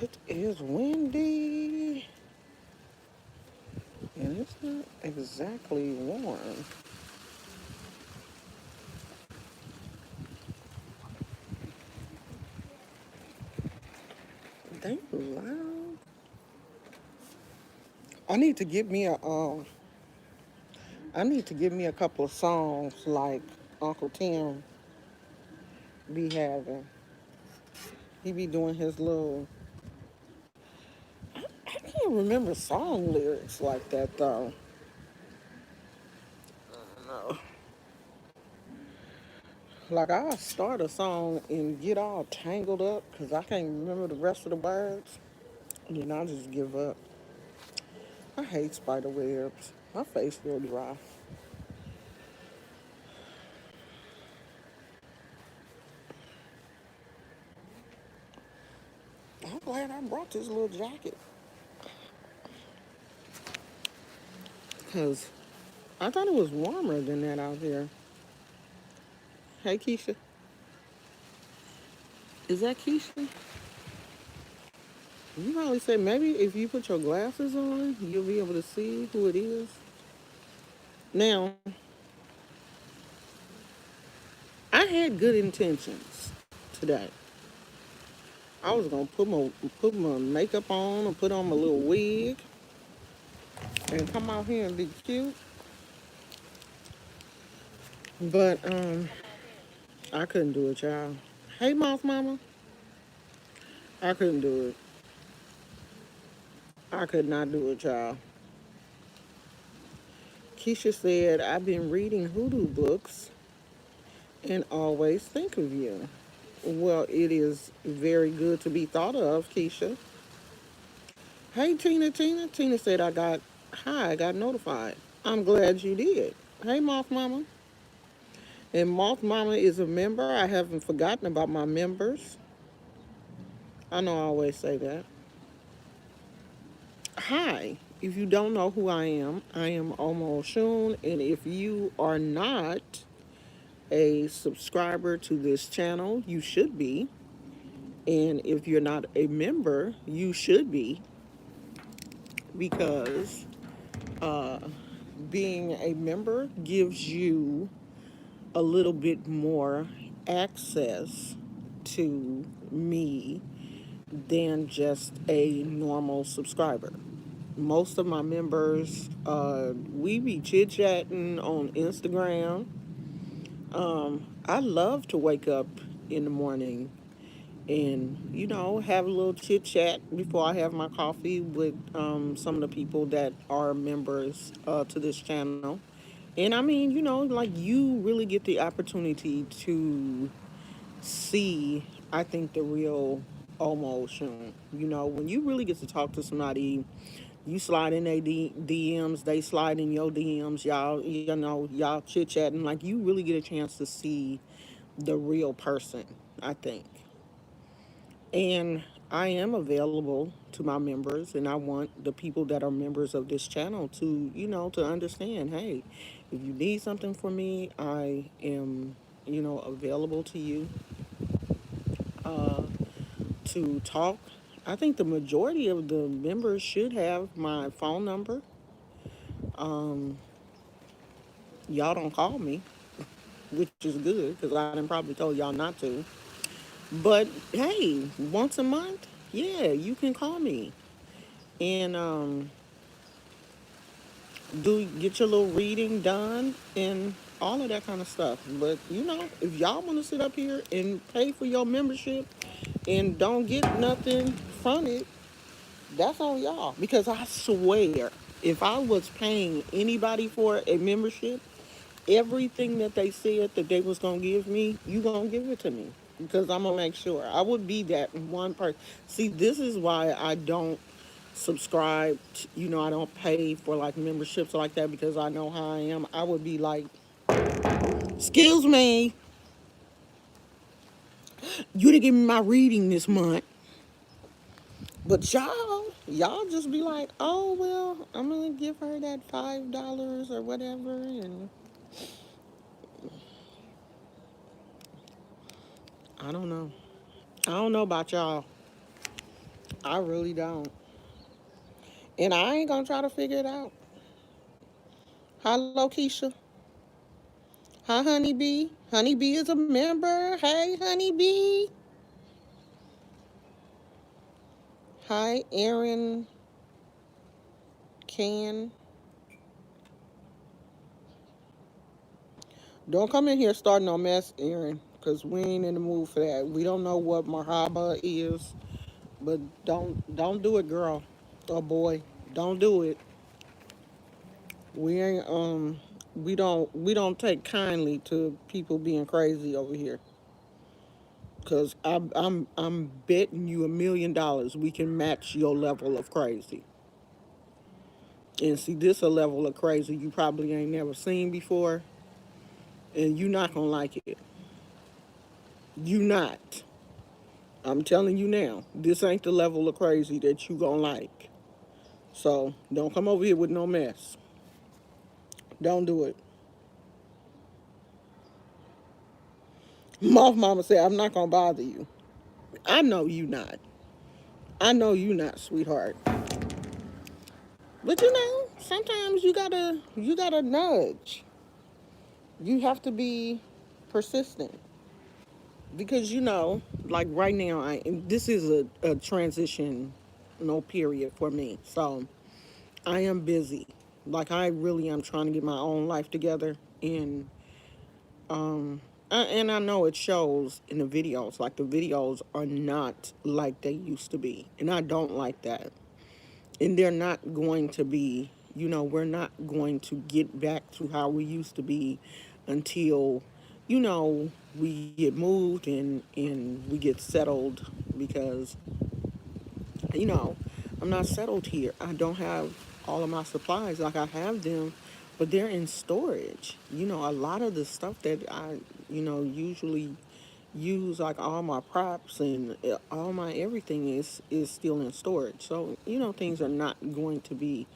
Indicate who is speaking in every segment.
Speaker 1: It is windy, and it's not exactly warm. They loud. I need to get me a I need to get me a couple of songs like Uncle Tim be having. He be doing his little. I can't remember song lyrics like that though. No. Like I'll start a song and get all tangled up because I can't remember the rest of the words, and then I'll just give up. I hate spider webs. My face feel dry. I'm glad I brought this little jacket because I thought it was warmer than that out here. Hey Keisha, is that Keisha? You probably said maybe if you put your glasses on, you'll be able to see who it is. Now, I had good intentions today. I was gonna put my makeup on and put on my little wig and come out here and be cute, but I couldn't do it, y'all. Hey, Moth Mama, I couldn't do it. I could not do it, y'all. Keisha said I've been reading hoodoo books and always think of you. Well, it is very good to be thought of, Keisha. Hey, Tina, Tina. Tina said I got notified. I'm glad you did. Hey, Moth Mama. And Moth Mama is a member. I haven't forgotten about my members. I know I always say that. Hi. If you don't know who I am Omo Shun. And if you are not a subscriber to this channel, you should be. And if you're not a member, you should be because uh, being a member gives you a little bit more access to me than just a normal subscriber. Most of my members, we be chit chatting on Instagram. I love to wake up in the morning and have a little chit chat before I have my coffee with some of the people that are members to this channel. And I mean, like you really get the opportunity to see, I think, the real emotion. When you really get to talk to somebody, you slide in their DMs, they slide in your DMs, y'all chit chatting. Like you really get a chance to see the real person, I think. And I am available to my members, and I want the people that are members of this channel to, to understand, hey, if you need something from me, I am, available to you uh, to talk. I think the majority of the members should have my phone number. Um, y'all don't call me, which is good because I done probably told y'all not to. But hey, once a month, yeah, you can call me. And do get your little reading done and all of that kind of stuff. But if y'all want to sit up here and pay for your membership and don't get nothing from it, that's on y'all. Because I swear, if I was paying anybody for a membership, everything that they said that they was gonna give me, you gonna give it to me because I'm gonna make sure. I would be that one person. See, this is why I don't subscribe. I don't pay for like memberships like that because I know how I am. I would be like, "Excuse me, you didn't give me my reading this month." But y'all just be like, "Oh well, I'm gonna give her that $5 or whatever," and I don't know. I don't know about y'all. I really don't. And I ain't gonna try to figure it out. Hello, Keisha. Hi, Honeybee. Honeybee is a member. Hey, Honeybee. Hi, Aaron Can. Don't come in here starting no mess, Aaron, because we ain't in the mood for that. We don't know what Mahaba is, but don't do it, girl or boy. Don't do it. We ain't we don't take kindly to people being crazy over here. Cause I'm betting you $1 million we can match your level of crazy. And see, this a level of crazy you probably ain't never seen before, and you not gonna like it. You not. I'm telling you now, this ain't the level of crazy that you gonna like. So don't come over here with no mess. Don't do it. Moth Mama said, I'm not gonna bother you. I know you not. I know you not, sweetheart. But sometimes you gotta nudge. You have to be persistent. Because like right now, and this is a transition no period for me. So I am busy. Like I really am trying to get my own life together, and I know it shows in the videos. Like the videos are not like they used to be, and I don't like that. And they're not going to be. We're not going to get back to how we used to be until we get moved and we get settled because you know, I'm not settled here. I don't have all of my supplies. Like I have them, but they're in storage. A lot of the stuff that I, usually use, like all my props and all my everything is still in storage. So, things are not going to be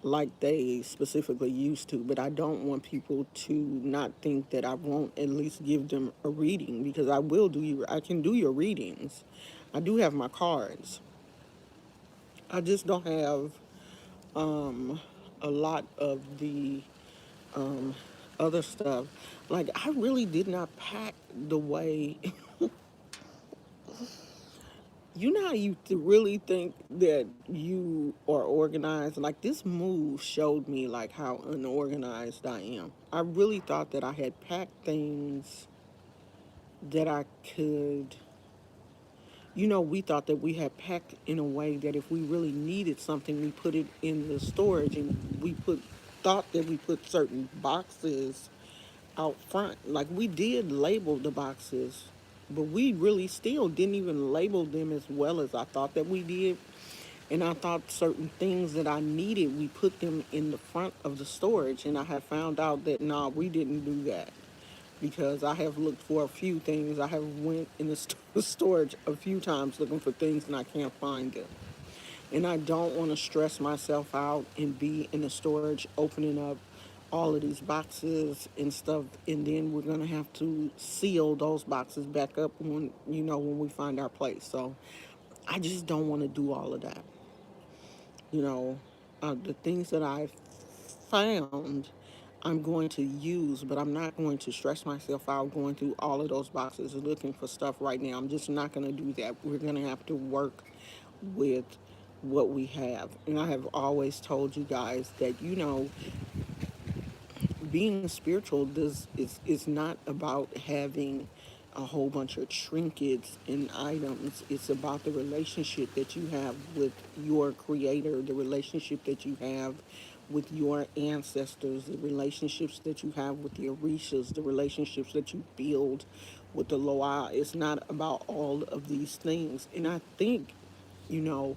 Speaker 1: like they specifically used to, but I don't want people to not think that I won't at least give them a reading because I can do your readings. I do have my cards. I just don't have a lot of the um, other stuff. Like, I really did not pack the way. You know how you really think that you are organized? Like, this move showed me, like, how unorganized I am. I really thought that I had packed things that I could. We thought that we had packed in a way that if we really needed something, we put it in the storage, and thought that we put certain boxes out front. Like we did label the boxes, but we really still didn't even label them as well as I thought that we did. And I thought certain things that I needed, we put them in the front of the storage, and I had found out that nah, we didn't do that because I have looked for a few things. I have went in the storage a few times looking for things and I can't find them. And I don't want to stress myself out and be in the storage opening up all of these boxes and stuff, and then we're gonna have to seal those boxes back up when we find our place. So I just don't want to do all of that. You know, the things that I've found, I'm going to use, but I'm not going to stress myself out going through all of those boxes looking for stuff right now. I'm just not going to do that. We're going to have to work with what we have. And I have always told you guys that, being spiritual is not about having a whole bunch of trinkets and items. It's about the relationship that you have with your creator, the relationship that you have with your ancestors, the relationships that you have with the Orishas, the relationships that you build with the Loa. It's not about all of these things. And I think, you know,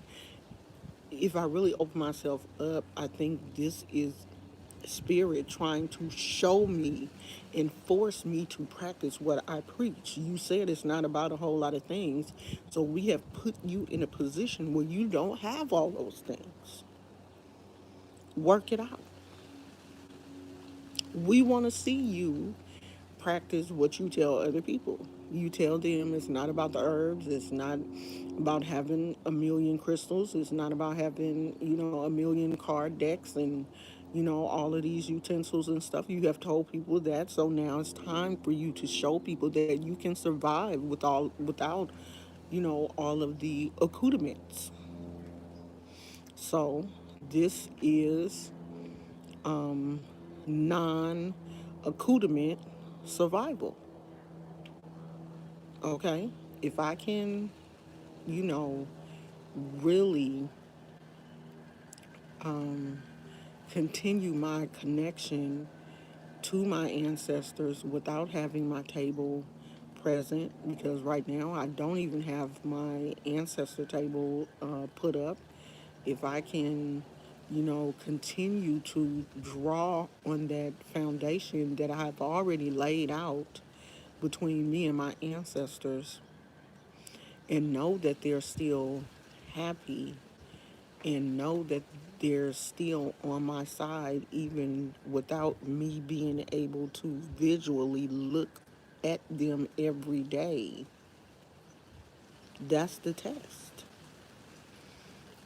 Speaker 1: if I really open myself up, I think this is spirit trying to show me and force me to practice what I preach. You said it's not about a whole lot of things, so we have put you in a position where you don't have all those things. Work it out. We want to see you practice what you tell other people. You tell them it's not about the herbs, it's not about having a million crystals, it's not about having, a million card decks and, all of these utensils and stuff. You have told people that, so now it's time for you to show people that you can survive without, all of the accoutrements. So this is non accoutrement survival. Okay? If I can, you know, really continue my connection to my ancestors without having my table present, because right now I don't even have my ancestor table put up. If I can, continue to draw on that foundation that I've already laid out between me and my ancestors, and know that they're still happy, and know that they're still on my side even without me being able to visually look at them every day. That's the test.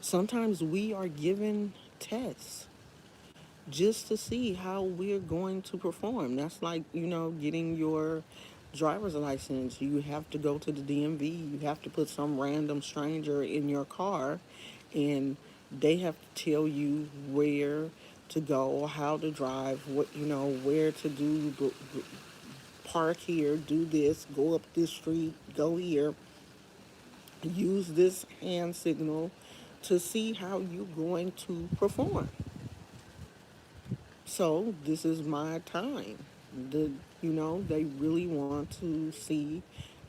Speaker 1: Sometimes we are given tests just to see how we're going to perform. That's like, getting your driver's license. You have to go to the DMV. You have to put some random stranger in your car, and they have to tell you where to go, how to drive, what, where to do, park here, do this, go up this street, go here, use this hand signal to see how you're going to perform. So this is my time. They really want to see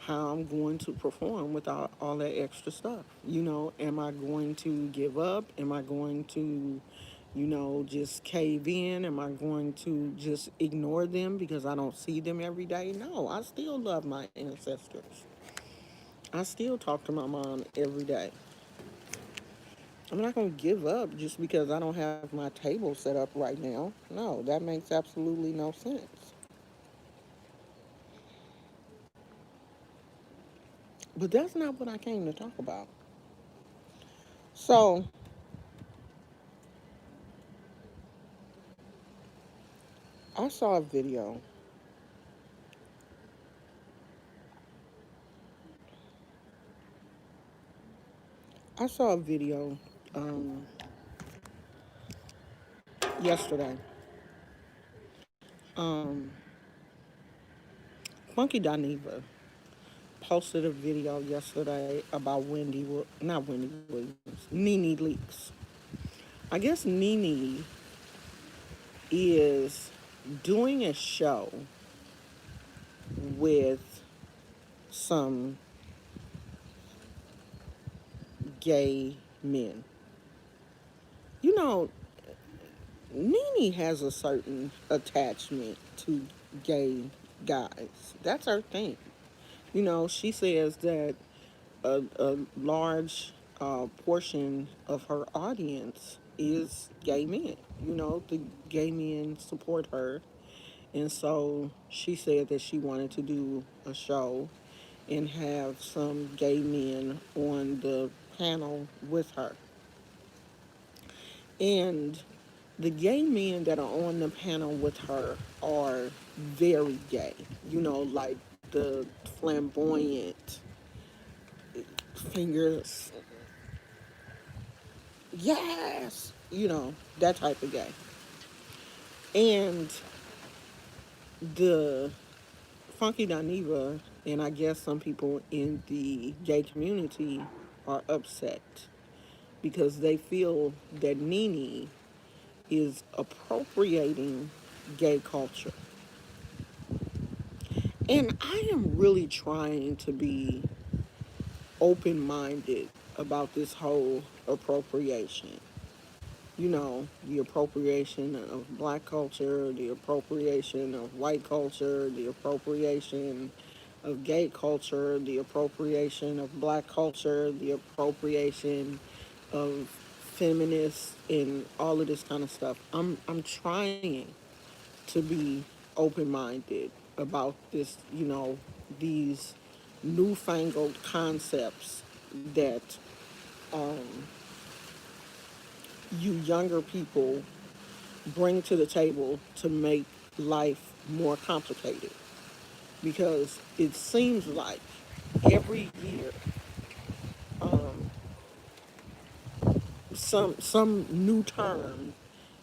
Speaker 1: how I'm going to perform without all that extra stuff. Am I going to give up? Am I going to, just cave in? Am I going to just ignore them because I don't see them every day? No, I still love my ancestors. I still talk to my mom every day. I'm not going to give up just because I don't have my table set up right now. No, that makes absolutely no sense. But that's not what I came to talk about. So, I saw a video. I saw a video um, yesterday. Um, Funky Dineva posted a video yesterday about not Wendy Williams, Nene Leaks. I guess Nene is doing a show with some gay men. You know, Nene has a certain attachment to gay guys. That's her thing. She says that a large portion of her audience is gay men. The gay men support her. And so she said that she wanted to do a show and have some gay men on the panel with her. And the gay men that are on the panel with her are very gay. Like the flamboyant fingers. Yes. That type of gay. And the Funky Dineva, and I guess some people in the gay community are upset because they feel that Nene is appropriating gay culture. And I am really trying to be open minded about this whole appropriation. The appropriation of black culture, the appropriation of white culture, the appropriation of gay culture, the appropriation of black culture, the appropriation of feminists, and all of this kind of stuff. I'm trying to be open minded. about this, these newfangled concepts that you younger people bring to the table to make life more complicated. Because it seems like every year some new term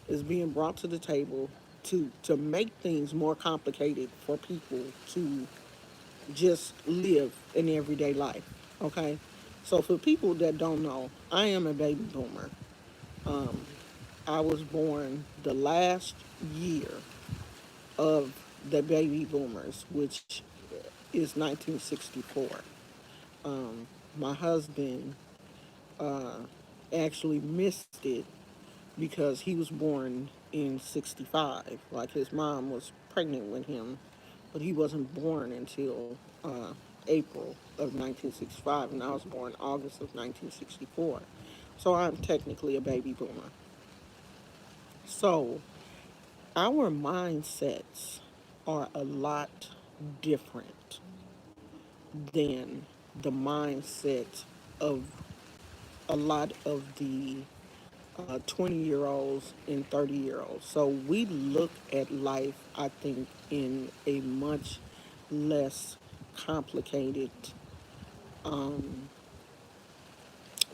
Speaker 1: is being brought to the table to make things more complicated for people to just live an everyday life. Okay, so for people that don't know, I am a baby boomer. I was born the last year of the baby boomers, which is 1964. My husband actually missed it because he was born in 65. Like his mom was pregnant with him, but he wasn't born until April of 1965, and I was born August of 1964. So I'm technically a baby boomer. So our mindsets are a lot different than the mindset of a lot of the 20-year-olds and 30-year-olds. So we look at life, I think, in a much less complicated,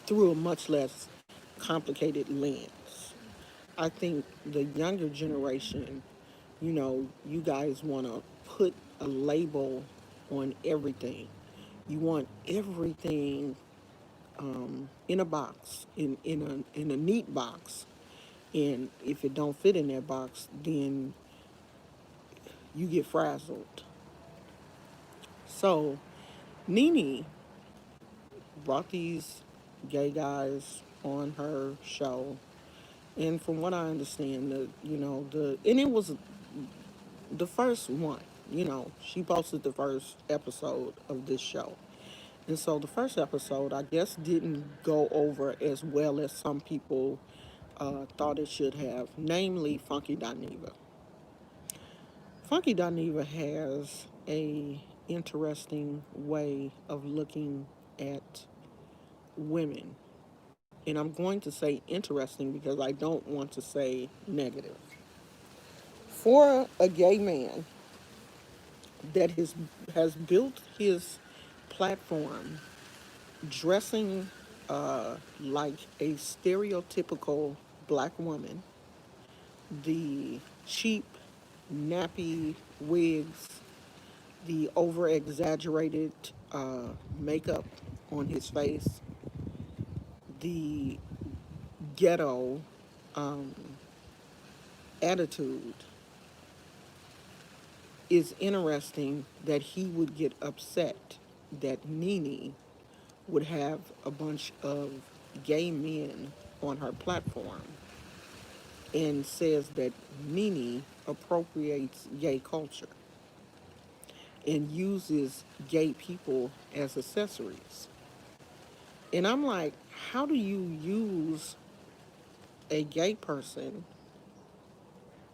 Speaker 1: through a much less complicated lens. I think the younger generation, you guys want to put a label on everything. You want everything in a box, in a neat box. And if it don't fit in that box, then you get frazzled. So Nene brought these gay guys on her show, and from what I understand, and it was the first one. She posted the first episode of this show, and so the first episode, I guess, didn't go over as well as some people thought it should have, namely Funky Dineva. Funky Dineva has a interesting way of looking at women. And I'm going to say interesting because I don't want to say negative. For a gay man that has built his platform dressing like a stereotypical black woman, the cheap, nappy wigs, the over exaggerated makeup on his face, the ghetto attitude, is interesting that he would get upset that Nene would have a bunch of gay men on her platform and says that Nene appropriates gay culture and uses gay people as accessories. And I'm like, how do you use a gay person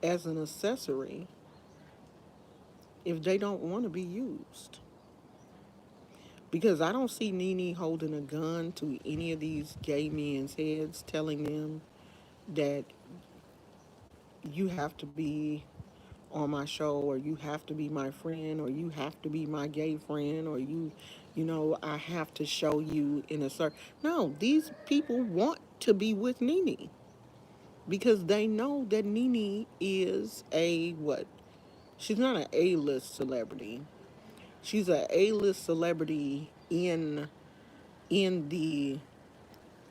Speaker 1: as an accessory if they don't want to be used? Because I don't see Nene holding a gun to any of these gay men's heads telling them that you have to be on my show, or you have to be my friend, or you have to be my gay friend, or I have to show you in a certain. No, these people want to be with Nene because they know that Nene is a what? She's not an A-list celebrity. She's a A-list celebrity in the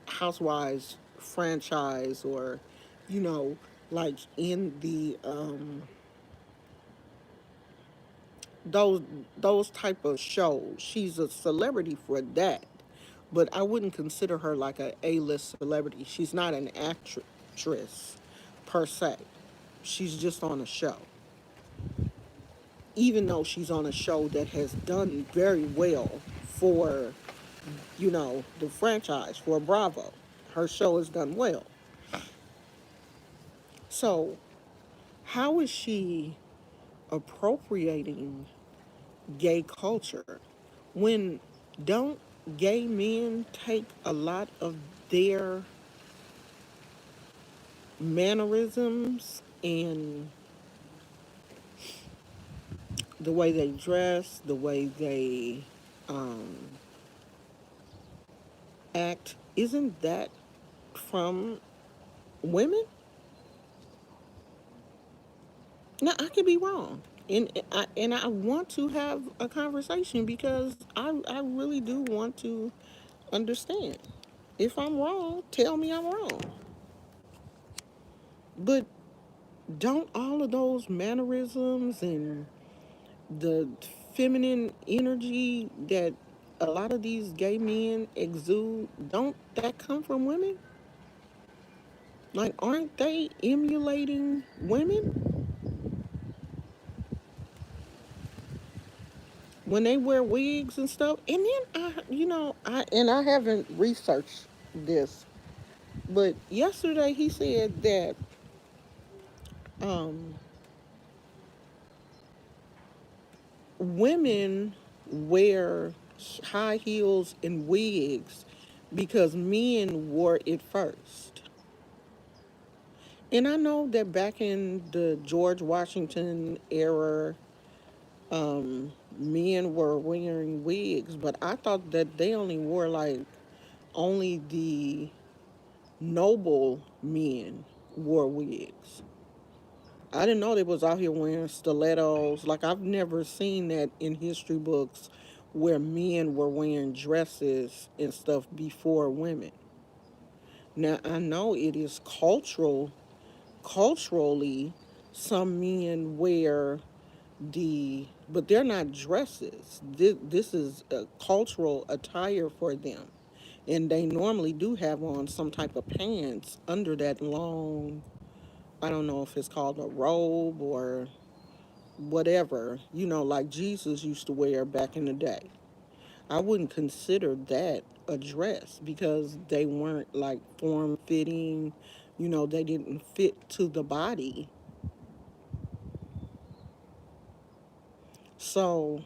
Speaker 1: Housewives franchise, or like in the those those type of shows. She's a celebrity for that, but I wouldn't consider her like a A-list celebrity. She's not an actress per se. She's just on a show. Even though she's on a show that has done very well for, the franchise, for Bravo. Her show has done well. So, how is she appropriating gay culture. When don't gay men take a lot of their mannerisms and the way they dress, the way they um, act, isn't that from women? Now I could be wrong, and I want to have a conversation because I really do want to understand. If I'm wrong, tell me I'm wrong. But don't all of those mannerisms and the feminine energy that a lot of these gay men exude, don't that come from women? Like, aren't they emulating women when they wear wigs and stuff? And then I haven't researched this, but yesterday he said that um, women wear high heels and wigs because men wore it first. And I know that back in the George Washington era, men were wearing wigs, but I thought that they only wore like only the noble men wore wigs. I didn't know they was out here wearing stilettos. Like I've never seen that in history books where men were wearing dresses and stuff before women. Now I know it is culturally some men wear but they're not dresses. This is a cultural attire for them. And they normally do have on some type of pants under that long, I don't know if it's called a robe or whatever, like Jesus used to wear back in the day. I wouldn't consider that a dress because they weren't like form fitting, they didn't fit to the body. So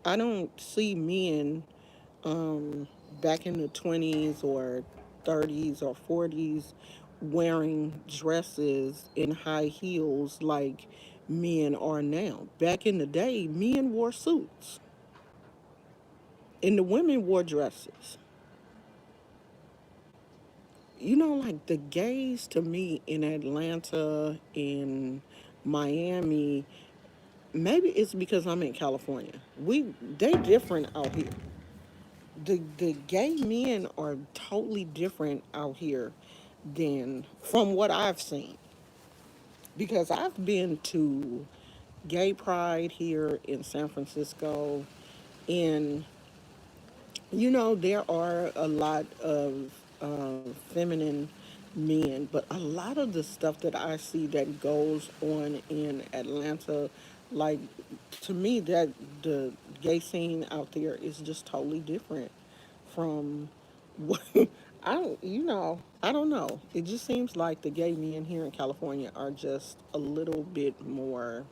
Speaker 1: I don't see men um, back in the 20s or 30s or 40s wearing dresses and high heels like men are now. Back in the day, men wore suits and the women wore dresses. Like the gays to me in Atlanta, in Miami, maybe it's because I'm in California. They different out here. The gay men are totally different out here than from what I've seen. Because I've been to gay pride here in San Francisco, and there are a lot of feminine men, but a lot of the stuff that I see that goes on in Atlanta, like to me, that the gay scene out there is just totally different from what I don't know. It just seems like the gay men here in California are just a little bit more,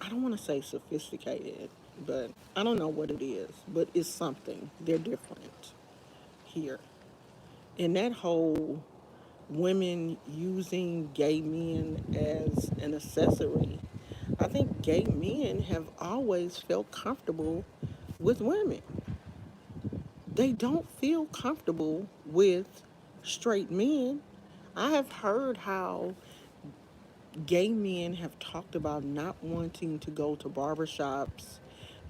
Speaker 1: I don't want to say sophisticated, but I don't know what it is, but it's something. They're different here. And that whole women using gay men as an accessory, I think gay men have always felt comfortable with women. They don't feel comfortable with straight men. I have heard how gay men have talked about not wanting to go to barbershops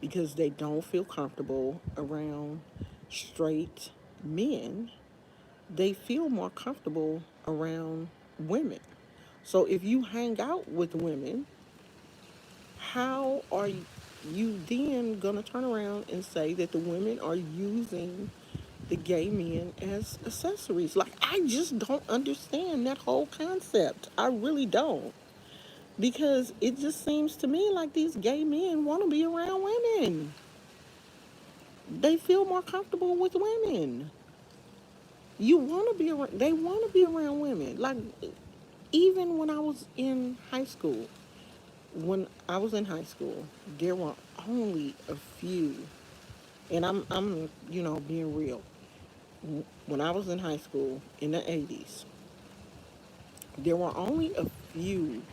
Speaker 1: because they don't feel comfortable around straight men. They feel more comfortable around women. So if you hang out with women, how are you then going to turn around and say that the women are using the gay men as accessories? Like, I just don't understand that whole concept. I really don't. Because it just seems to me like these gay men want to be around women. They feel more comfortable with women. You want to be around, they want to be around women. Like, even when I was in high school, When I was in high school, there were only a few, and I'm being real. When I was in high school in the 80s, there were only a few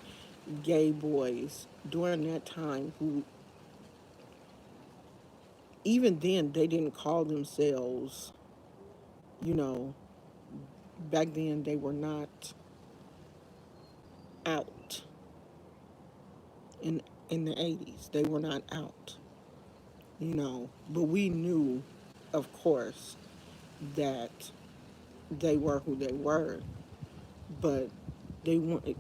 Speaker 1: gay boys during that time who, even then, they didn't call themselves, you know, back then they were not out in the 80s. They were not out, but we knew, of course, that they were who they were, but they weren't,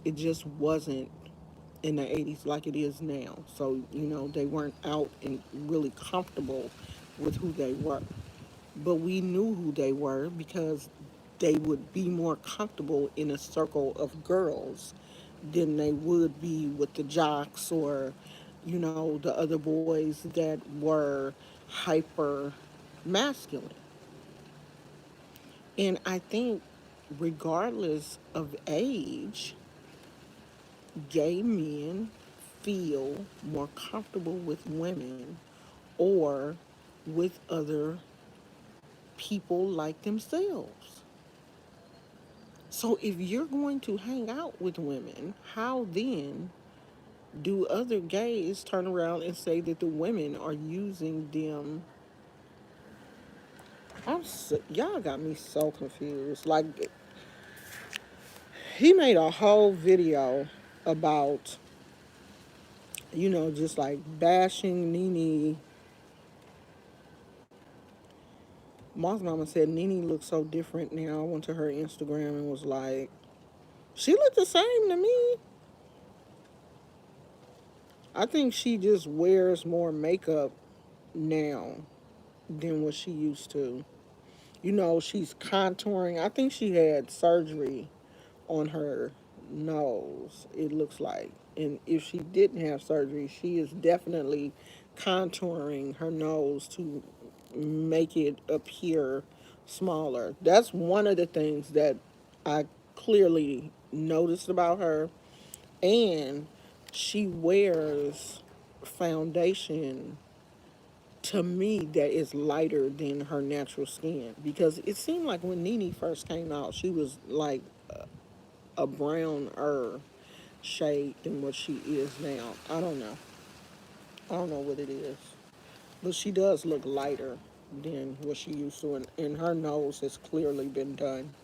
Speaker 1: it just wasn't in the 80s like it is now. So, they weren't out and really comfortable with who they were. But we knew who they were because they would be more comfortable in a circle of girls than they would be with the jocks or, the other boys that were hyper masculine. And I think, regardless of age, gay men feel more comfortable with women or with other people like themselves. So if you're going to hang out with women, how then do other gays turn around and say that the women are using them? Y'all got me so confused. Like, he made a whole video about, just like bashing Nene. Moss Mama said Nene looks so different now. I went to her Instagram and was like, she looked the same to me. I think she just wears more makeup now than what she used to. She's contouring. I think she had surgery on her nose, it looks like. And if she didn't have surgery, she is definitely contouring her nose to make it appear smaller. That's one of the things that I clearly noticed about her. And she wears foundation, to me, that is lighter than her natural skin, because it seemed like when Nene first came out, she was like a browner shade than what she is now. I don't know what it is, but she does look lighter than what she used to, and her nose has clearly been done.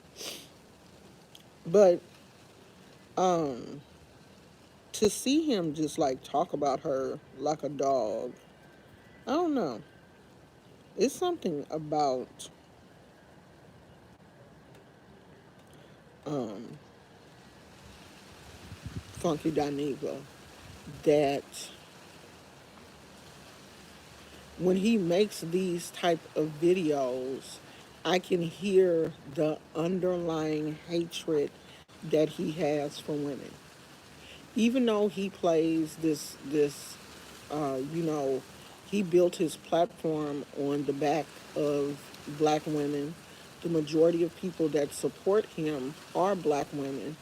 Speaker 1: But um to see him just like talk about her like a dog, I don't know. It's something about um Funky Dineva that when he makes these type of videos, I can hear the underlying hatred that he has for women. Even though he plays this, you know, he built his platform on the back of black women. The majority of people that support him are black women.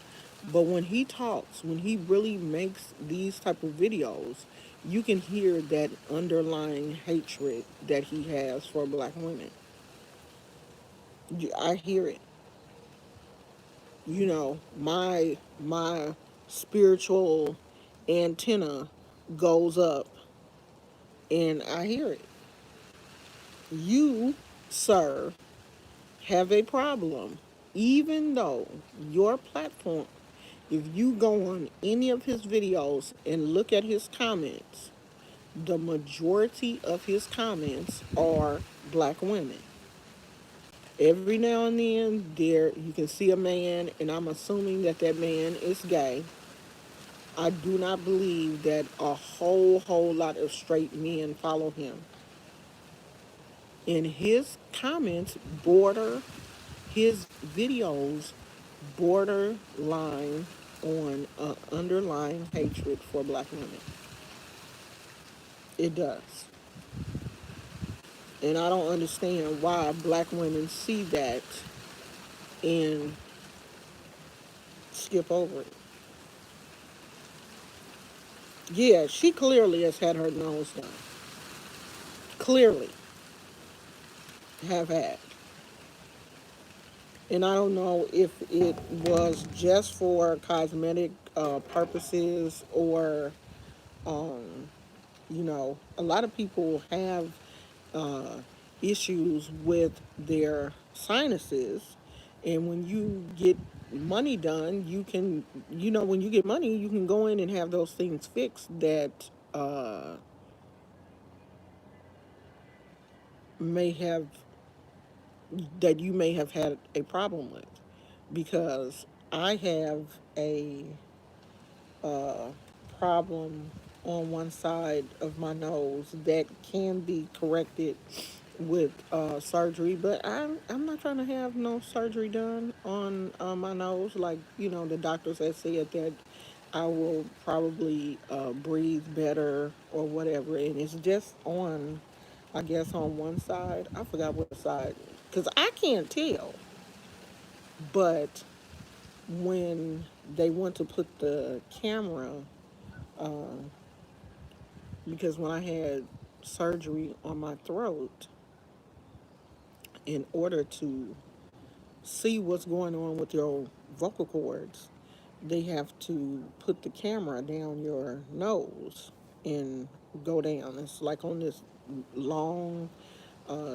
Speaker 1: But when he talks, when he really makes these type of videos, you can hear that underlying hatred that he has for black women. I hear it. My spiritual antenna goes up and I hear it. You, sir, have a problem. Even though your platform, if you go on any of his videos and look at his comments, the majority of his comments are black women. Every now and then, there you can see a man, and I'm assuming that that man is gay. I do not believe that a whole lot of straight men follow him. And his comments border, his videos borderline on underlying hatred for black women. It does. And I don't understand why black women see that and skip over it. Yeah, she clearly has had her nose done. Clearly have had. And I don't know if it was just for cosmetic purposes or, um, a lot of people have uh, issues with their sinuses. And when you get money done, when you get money, you can go in and have those things fixed may have that you may have had a problem with, because I have a uh, problem on one side of my nose that can be corrected with surgery, but I'm not trying to have no surgery done on my nose. Like, the doctors have said that I will probably breathe better or whatever, and it's just on, I guess, on one side. I forgot what side, because I can't tell. But when they want to put the camera, uh, because when I had surgery on my throat, in order to see what's going on with your vocal cords, they have to put the camera down your nose and go down. It's like on this long,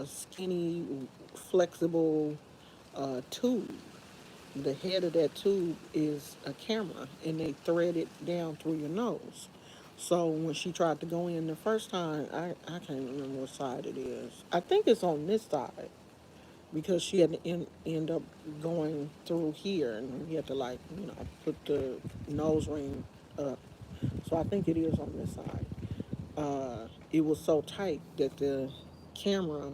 Speaker 1: skinny, flexible tube. The head of that tube is a camera, and they thread it down through your nose. So when she tried to go in the first time, I can't remember what side it is. I think it's on this side, because she had to end up going through here, and you had to, like, put the nose ring up. So I think it is on this side. It was so tight that the camera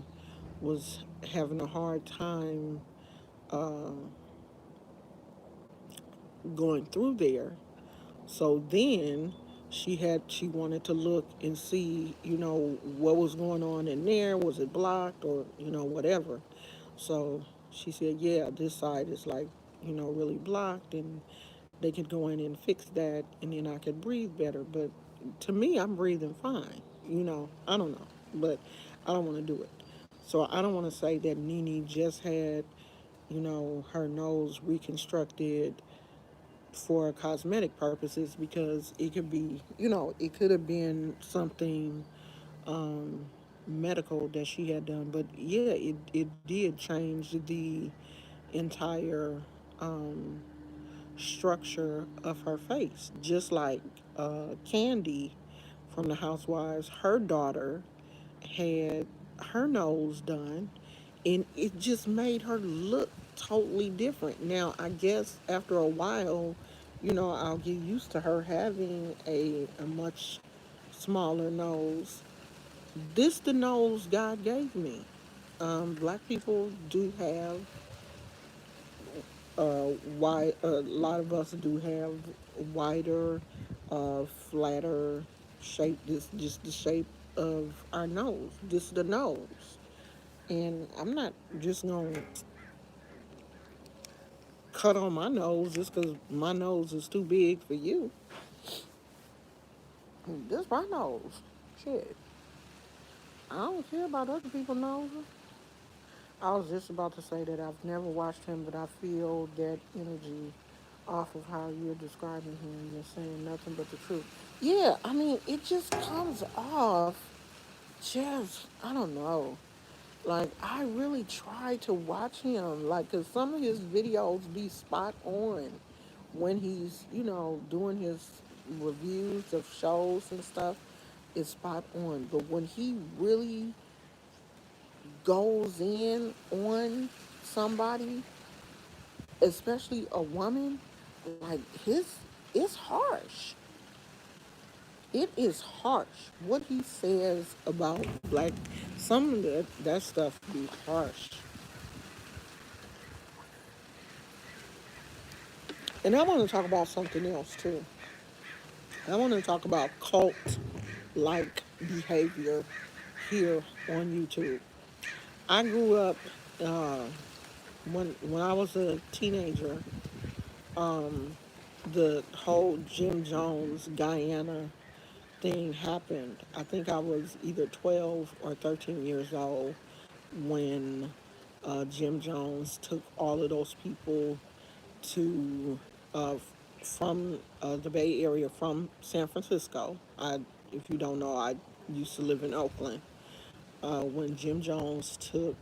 Speaker 1: was having a hard time uh, going through there. So then she wanted to look and see, what was going on in there. Was it blocked, or, whatever. So she said, yeah, this side is, like, really blocked, and they could go in and fix that, and then I could breathe better. But to me, I'm breathing fine. I don't know, but I don't want to do it. So I don't want to say that Nene just had, her nose reconstructed for cosmetic purposes, because it could be, it could have been something um, medical that she had done. But yeah, it did change the entire um, structure of her face. Just like Candy from the Housewives, her daughter had her nose done, and it just made her look totally different. Now, I guess after a while, I'll get used to her having a much smaller nose. This the nose God gave me. Black people do have wide. A lot of us do have wider, flatter shape. This just the shape of our nose. This the nose, and I'm not just gonna cut on my nose just because my nose is too big for you. This my nose. Shit, I don't care about other people's noses. I was just about to say that I've never watched him, but I feel that energy off of how you're describing him. You're saying nothing but the truth. Yeah, I mean, it just comes off just, I don't know. Like, I really try to watch him, like, because some of his videos be spot on when he's, doing his reviews of shows and stuff. It's spot on. But when he really goes in on somebody, especially a woman, like, it's harsh. It is harsh. What he says about black, some of that stuff be harsh. And I want to talk about something else too. I want to talk about cult like behavior here on YouTube. I grew up uh, when I was a teenager. Um, the whole Jim Jones, Guyana. thing happened. I think I was either 12 or 13 years old when Jim Jones took all of those people to from the Bay Area, from San Francisco. If you don't know, I used to live in Oakland. When Jim Jones took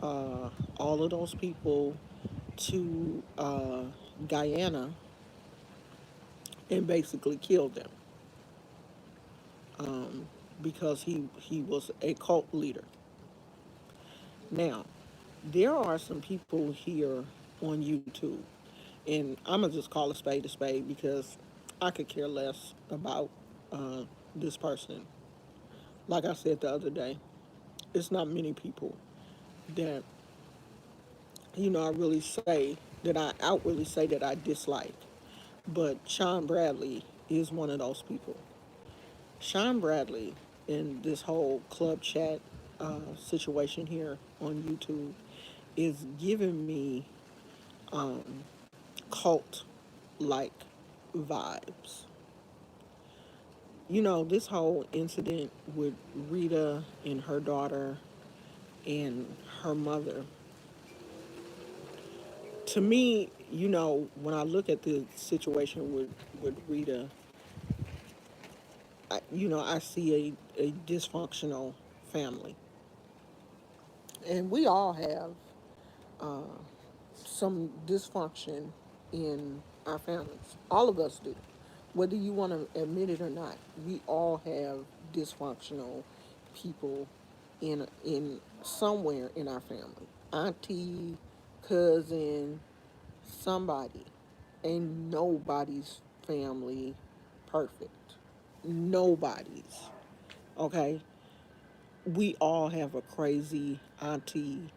Speaker 1: all of those people to Guyana and basically killed them because he was a cult leader. Now, there are some people here on YouTube, and I'm gonna just call a spade because I could care less about uh, this person. Like I said the other day, it's not many people that I really say that I outwardly say that I dislike, but Sean Bradley is one of those people. Sean Bradley in this whole club chat situation here on YouTube is giving me cult like vibes. This whole incident with Rita and her daughter and her mother, to me, when I look at the situation with Rita, I see a dysfunctional family. And we all have some dysfunction in our families. All of us do. Whether you want to admit it or not, we all have dysfunctional people in somewhere in our family. Auntie, cousin, somebody. Ain't nobody's family perfect. Nobody's. Okay? We all have a crazy auntie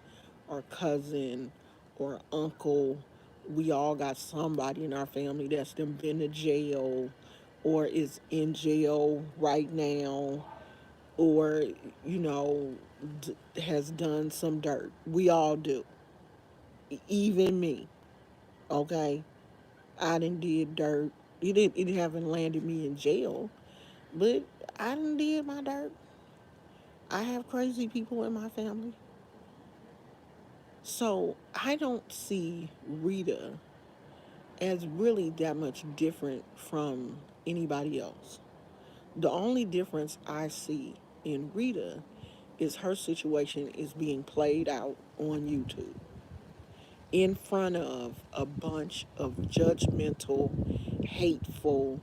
Speaker 1: or cousin or uncle. We all got somebody in our family that's been to jail or is in jail right now or, you know, has done some dirt. We all do. Even me, okay? I done did dirt. It haven't landed me in jail, but I done did my dirt. I have crazy people in my family. So I don't see Rita as really that much different from anybody else. The only difference I see in Rita is her situation is being played out on YouTube in front of a bunch of judgmental, hateful,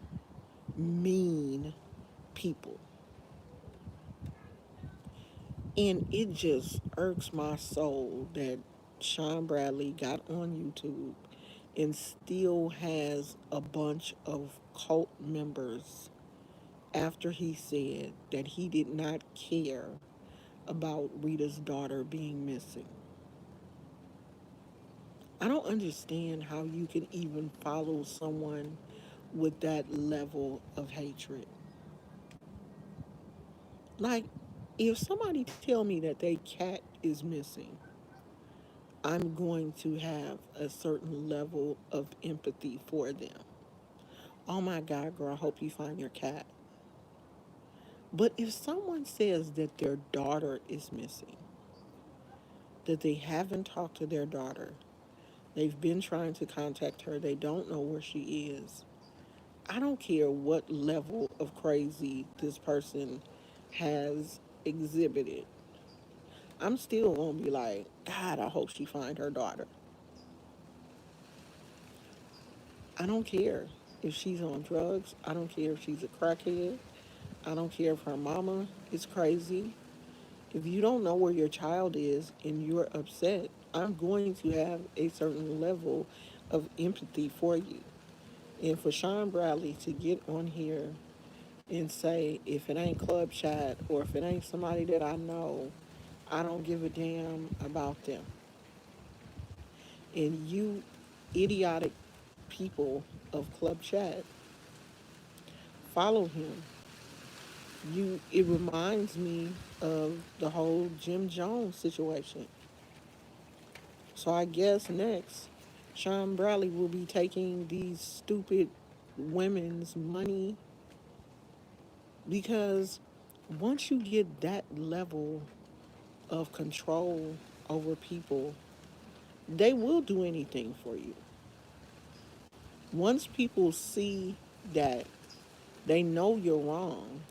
Speaker 1: mean people. And it just irks my soul that Sean Bradley got on YouTube and still has a bunch of cult members after he said that he did not care about Rita's daughter being missing. I don't understand how you can even follow someone with that level of hatred. Like, if somebody tell me that their cat is missing, I'm going to have a certain level of empathy for them. Oh my God, girl, I hope you find your cat. But if someone says that their daughter is missing, that they haven't talked to their daughter, they've been trying to contact her, they don't know where she is, I don't care what level of crazy this person has exhibited. I'm still gonna be like, God, I hope she find her daughter. I don't care if she's on drugs. I don't care if she's a crackhead. I don't care if her mama is crazy. If you don't know where your child is and you're upset, I'm going to have a certain level of empathy for you. And for Sean Bradley to get on here and say, if it ain't Club Chat or if it ain't somebody that I know, I don't give a damn about them. And you idiotic people of Club Chat follow him. It reminds me of the whole Jim Jones situation. So I guess next, Sean Bradley will be taking these stupid women's money Because once you get that level of control over people, they will do anything for you. Once people see that they know you're wrong,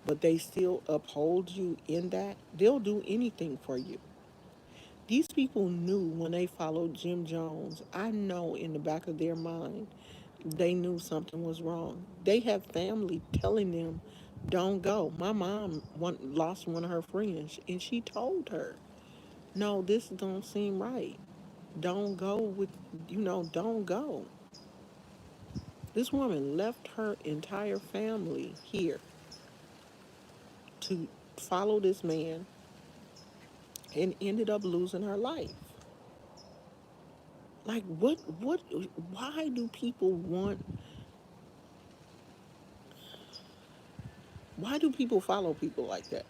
Speaker 1: but they still uphold you in that, they'll do anything for you. These people knew when they followed Jim Jones, I know in the back of their mind, they knew something was wrong. They have family telling them, don't go. My mom lost one of her friends, and she told her, no, this don't seem right. Don't go with, don't go. This woman left her entire family here to follow this man and ended up losing her life. Like, why do people why do people follow people like that?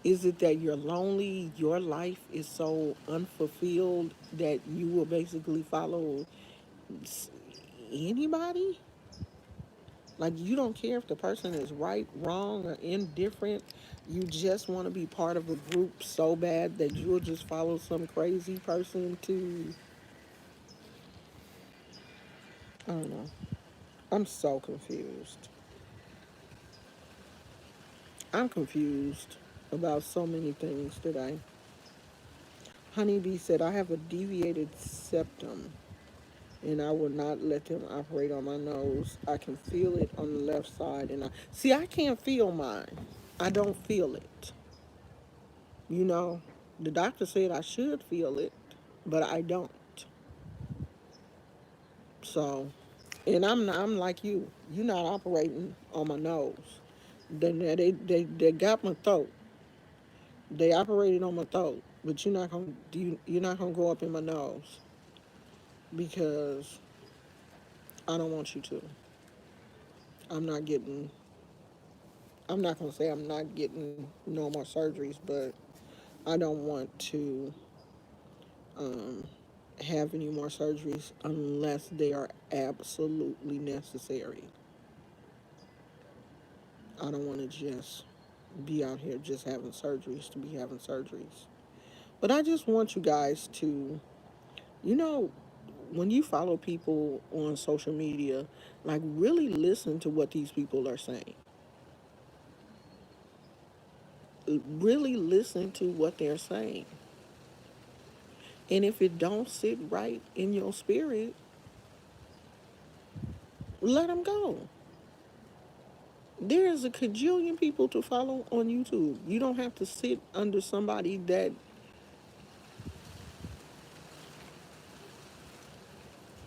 Speaker 1: Is it that you're lonely, your life is so unfulfilled that you will basically follow anybody? Like, you don't care if the person is right, wrong, or indifferent. You just want to be part of a group so bad that you'll just follow some crazy person to, I don't know. I'm so confused. I'm confused about so many things today. Honeybee said, I have a deviated septum and I will not let them operate on my nose. I can feel it on the left side. And I can't feel mine. I don't feel it. You know, the doctor said I should feel it, but I don't. So, and I'm like you. You're not operating on my nose. They got my throat. They operated on my throat, but you're not gonna go up in my nose because I don't want you to. I'm not getting. I'm not gonna say I'm not getting no more surgeries, but I don't want to um, have any more surgeries unless they are absolutely necessary. I don't want to just be out here just having surgeries to be having surgeries. But I just want you guys to, you know, when you follow people on social media, like really listen to what these people are saying. Really listen to what they're saying. And if it don't sit right in your spirit, let them go. There's a cajillion people to follow on YouTube. You don't have to sit under somebody that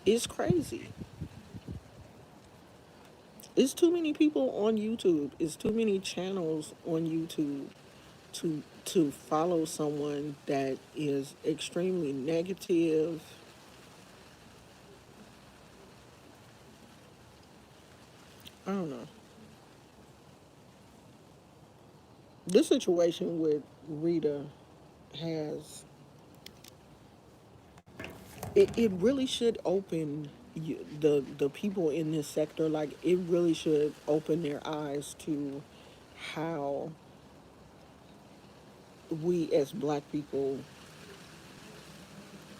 Speaker 1: is crazy. It's too many people on YouTube. It's too many channels on YouTube to follow someone that is extremely negative. I don't know. This situation with Rita has it really should open the people in this sector, like it really should open their eyes to how we as black people,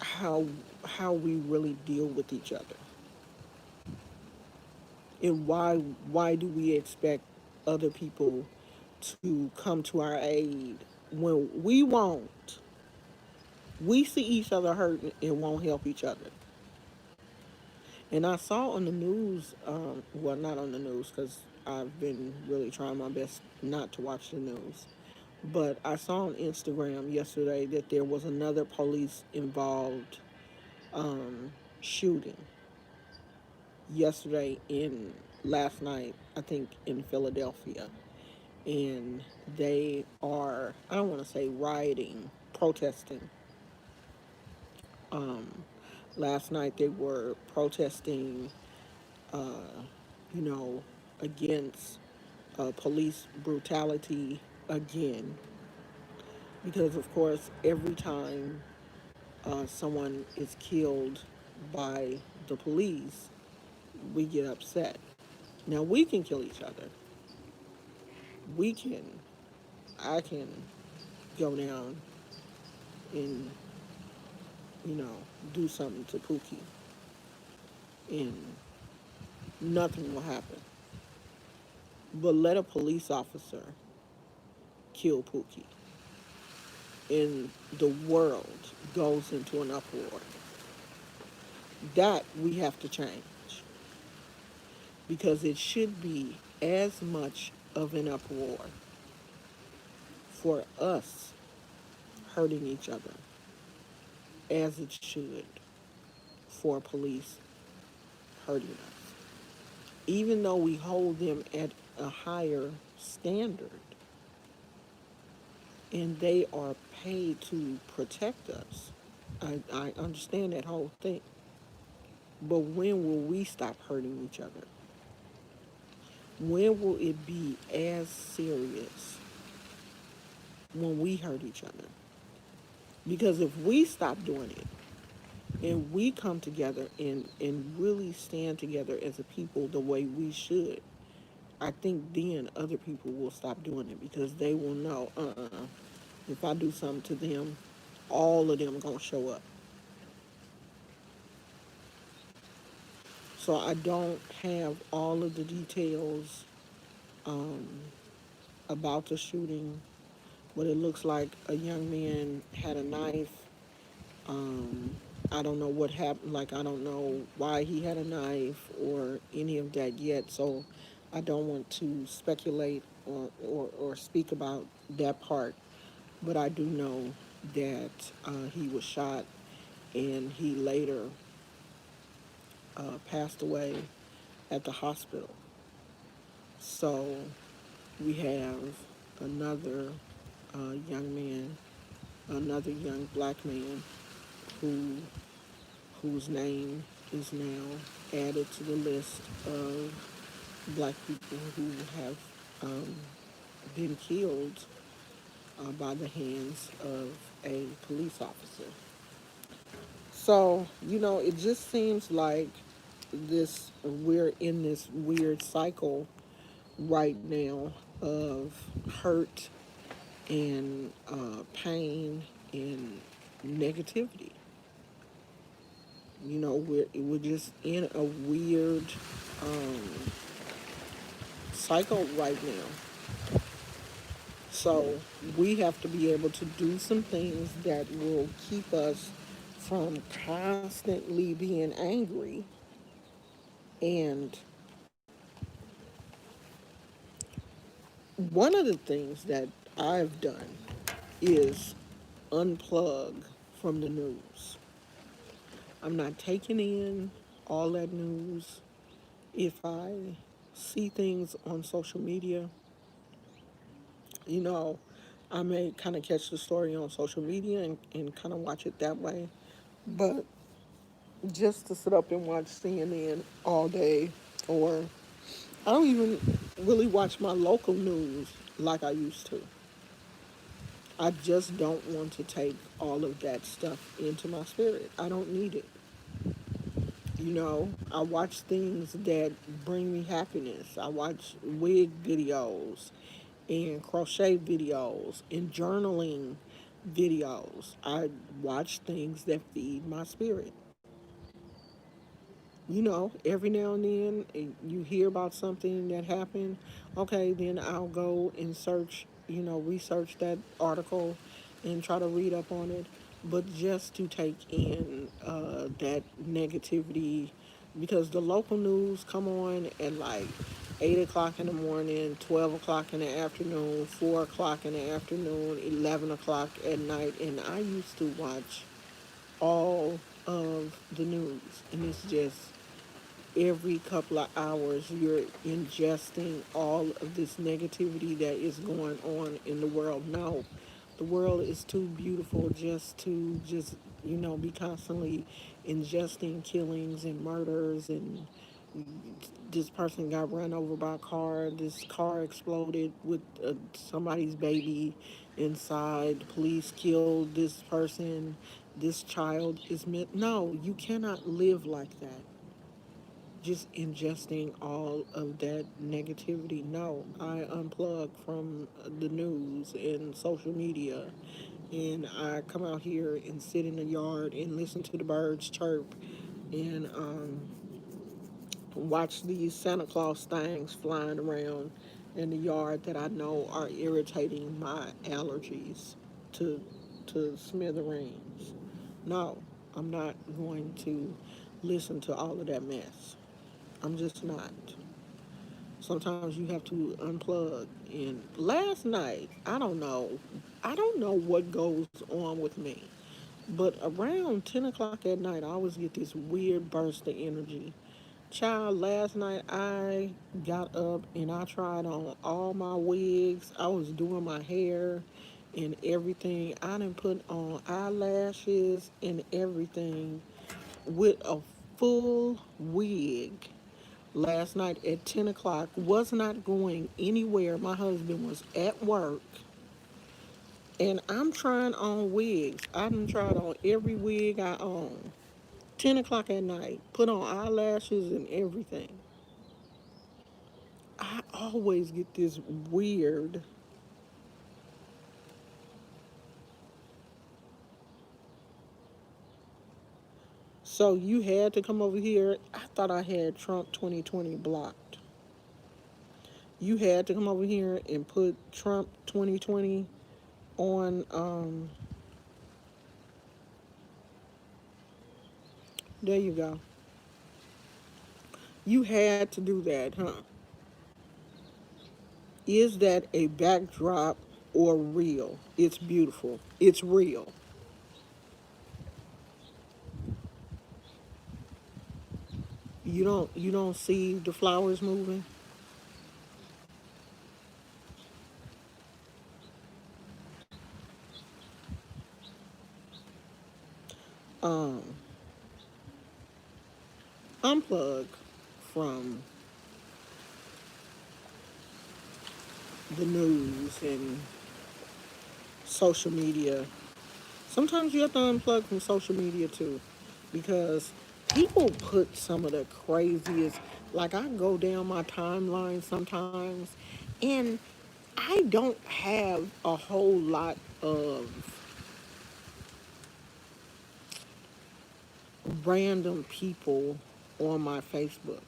Speaker 1: how how we really deal with each other, and why do we expect other people to come to our aid when we won't. We see each other hurt and won't help each other. And I saw on the news, well, not on the news because I've been really trying my best not to watch the news. But I saw on Instagram yesterday that there was another police involved shooting yesterday in last night, I think in Philadelphia. And they are, I don't want to say rioting, protesting. Um, Last night they were protesting, uh, you know, against police brutality again. Because, of course, every time someone is killed by the police, we get upset. Now we can kill each other. We can, I can go down and, you know, do something to Pookie and nothing will happen. But let a police officer kill Pookie and the world goes into an uproar. That we have to change because it should be as much of an uproar for us hurting each other as it should for police hurting us. Even though we hold them at a higher standard and they are paid to protect us, I understand that whole thing. But when will we stop hurting each other? When will it be as serious when we hurt each other? Because if we stop doing it and we come together and really stand together as a people the way we should, I think then other people will stop doing it because they will know, if I do something to them, all of them are going to show up. So I don't have all of the details um, about the shooting, but it looks like a young man had a knife. Um, I don't know what happened. Like, I don't know why he had a knife or any of that yet. So I don't want to speculate or speak about that part. But I do know that he was shot and he later passed away at the hospital. So we have another young man, another young black man who whose name is now added to the list of black people who have um, been killed by the hands of a police officer. So, it just seems like we're in this weird cycle right now of hurt and pain and negativity. We're just in a weird um, cycle right now. So we have to be able to do some things that will keep us from constantly being angry. And one of the things that I've done is unplug from the news. I'm not taking in all that news. If I see things on social media, you know, I may kind of catch the story on social media and kind of watch it that way. But just to sit up and watch CNN all day, or I don't even really watch my local news like I used to. I just don't want to take all of that stuff into my spirit. I don't need it. I watch things that bring me happiness. I watch wig videos and crochet videos and journaling videos. I watch things that feed my spirit. Every now and then you hear about something that happened. Okay, then I'll go and research that article and try to read up on it. But just to take in that negativity, because the local news come on at like 8 o'clock in the morning, 12 o'clock in the afternoon, 4 o'clock in the afternoon, 11 o'clock at night, and I used to watch all of the news, and it's just every couple of hours you're ingesting all of this negativity that is going on in the world. No, the world is too beautiful just to be constantly ingesting killings and murders and this person got run over by a car, this car exploded with somebody's baby inside, police killed this person, this child is meant. No, you cannot live like that. just ingesting all of that negativity. No, I unplug from the news and social media, and I come out here and sit in the yard and listen to the birds chirp, and watch these Santa Claus things flying around in the yard that I know are irritating my allergies to smithereens. No, I'm not going to listen to all of that mess. I'm just not. Sometimes you have to unplug. And last night, I don't know what goes on with me, but around 10 o'clock at night, I always get this weird burst of energy. Child, last night I got up and I tried on all my wigs. I was doing my hair and everything. I done put on eyelashes and everything with a full wig last night at 10 o'clock. Was not going anywhere. My husband was at work and I'm trying on wigs. I done tried on every wig I own. 10 o'clock at night. Put on eyelashes and everything. I always get this weird. So you had to come over here. I thought I had Trump 2020 blocked. You had to come over here and put Trump 2020 on. There you go. You had to do that, huh? Is that a backdrop or real? It's beautiful. It's real. You don't see the flowers moving. Um, Unplug from the news and social media. Sometimes you have to unplug from social media too, because people put some of the craziest. Like I go down my timeline sometimes, and I don't have a whole lot of random people on my Facebook.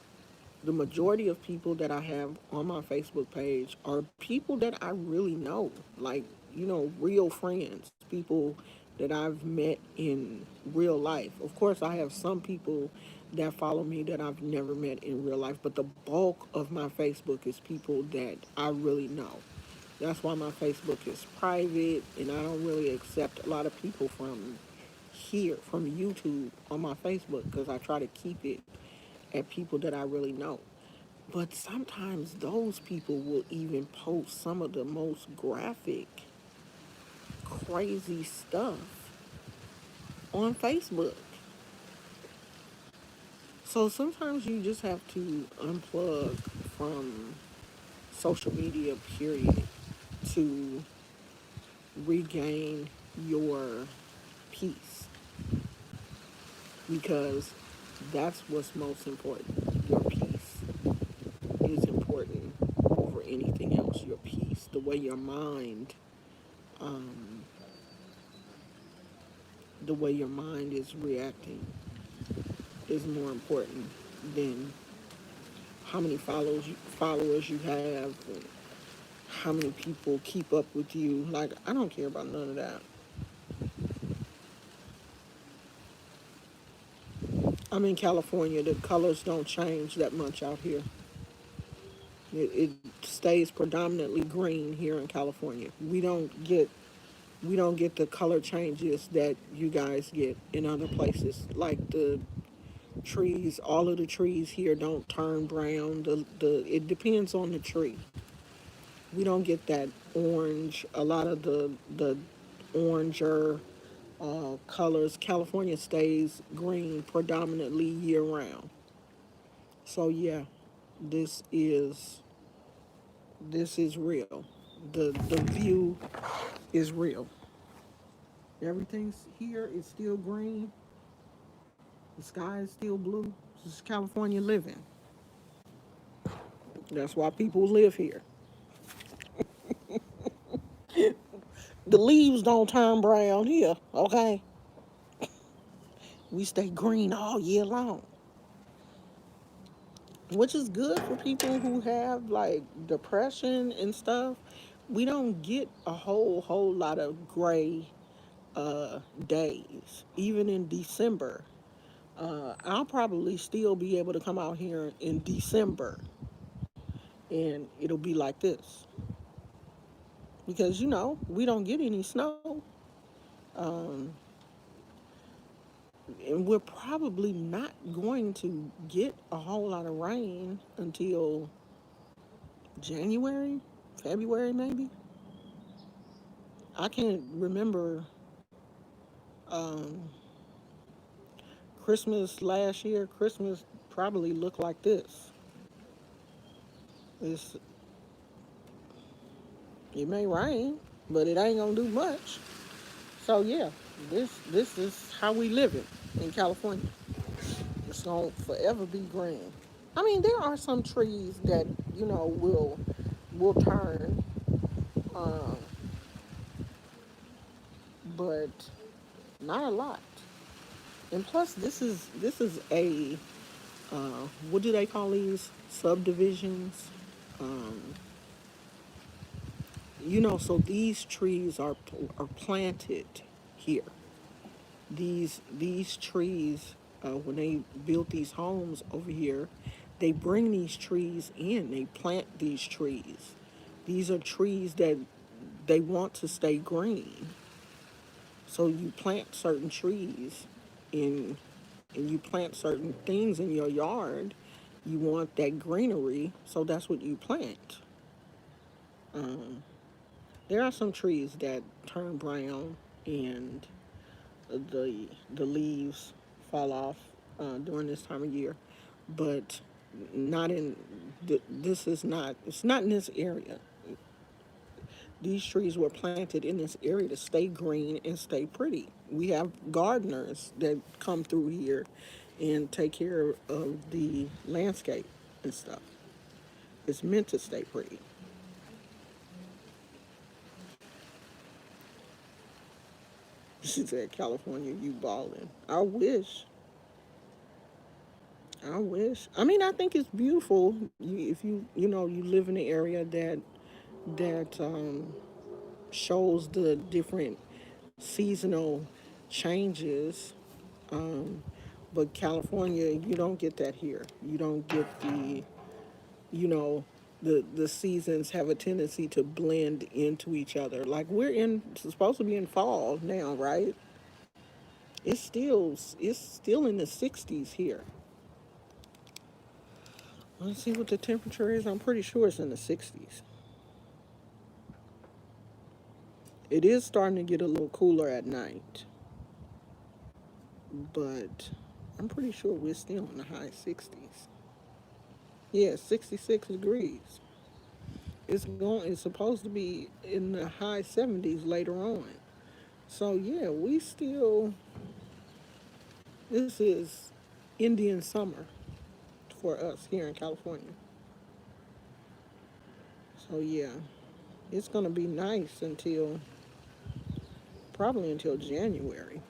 Speaker 1: The majority of people that I have on my Facebook page are people that I really know, like, real friends, people that I've met in real life. Of course, I have some people that follow me that I've never met in real life, but the bulk of my Facebook is people that I really know. That's why my Facebook is private, and I don't really accept a lot of people from YouTube on my Facebook because I try to keep it at people that I really know. But sometimes those people will even post some of the most graphic, crazy stuff on Facebook. So sometimes you just have to unplug from social media, period, to regain your peace because that's what's most important. Your peace is important over anything else. Your peace, um, the way your mind is reacting is more important than how many followers you have, and how many people keep up with you. Like I don't care about none of that. I'm in California. The colors don't change that much out here. It stays predominantly green here in California. We don't get the color changes that you guys get in other places. Like the trees, all of the trees here don't turn brown. The it depends on the tree. We don't get that orange. A lot of the oranger colors. California stays green predominantly year round. So yeah, this is this is real. The view is real. Everything's here is still green. The sky is still blue. This is California living. That's why people live here. The leaves don't turn brown here, okay? We stay green all year long, which is good for people who have like depression and stuff. We don't get a whole lot of gray days, even in December. I'll probably still be able to come out here in December and it'll be like this because we don't get any snow. Um, and we're probably not going to get a whole lot of rain until January, February, maybe. I can't remember um, Christmas last year. Christmas probably looked like this. It's, it may rain, but it ain't gonna do much. So yeah, this is how we live it in California. It's gonna forever be green. I mean, there are some trees that will turn, um, but not a lot. And plus, this is a what do they call these subdivisions? Um, so these trees are planted here. These trees, when they built these homes over here, they bring these trees in. They plant these trees. These are trees that they want to stay green. So you plant certain trees in and you plant certain things in your yard. You want that greenery, so that's what you plant. Um, there are some trees that turn brown and the leaves fall off during this time of year, but not in this is not it's not in this area. These trees were planted in this area to stay green and stay pretty. We have gardeners that come through here and take care of the landscape and stuff. It's meant to stay pretty. She said, California, you balling. I wish. I wish. I mean, I think it's beautiful. If you live in an area that shows the different seasonal changes. Um, but California, you don't get that here. You don't get you know, the seasons have a tendency to blend into each other. Like it's supposed to be in fall now, right? It's still in the 60s here. Let's see what the temperature is. I'm pretty sure it's in the 60s. It is starting to get a little cooler at night, but I'm pretty sure we're still in the high 60s. Yeah, 66 degrees. It's supposed to be in the high 70s later on. So yeah, this is Indian summer for us here in California. So yeah, it's gonna be nice until probably until January.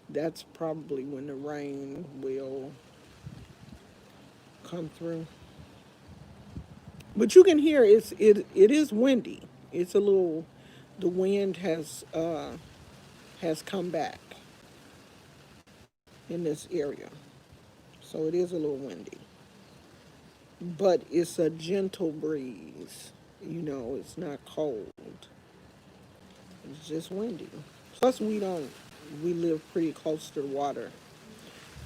Speaker 1: That's probably when the rain will come through. But you can hear it is windy. It's a little the wind has come back in this area. So it is a little windy. But it's a gentle breeze. It's not cold. It's just windy. Plus we live pretty close to the water.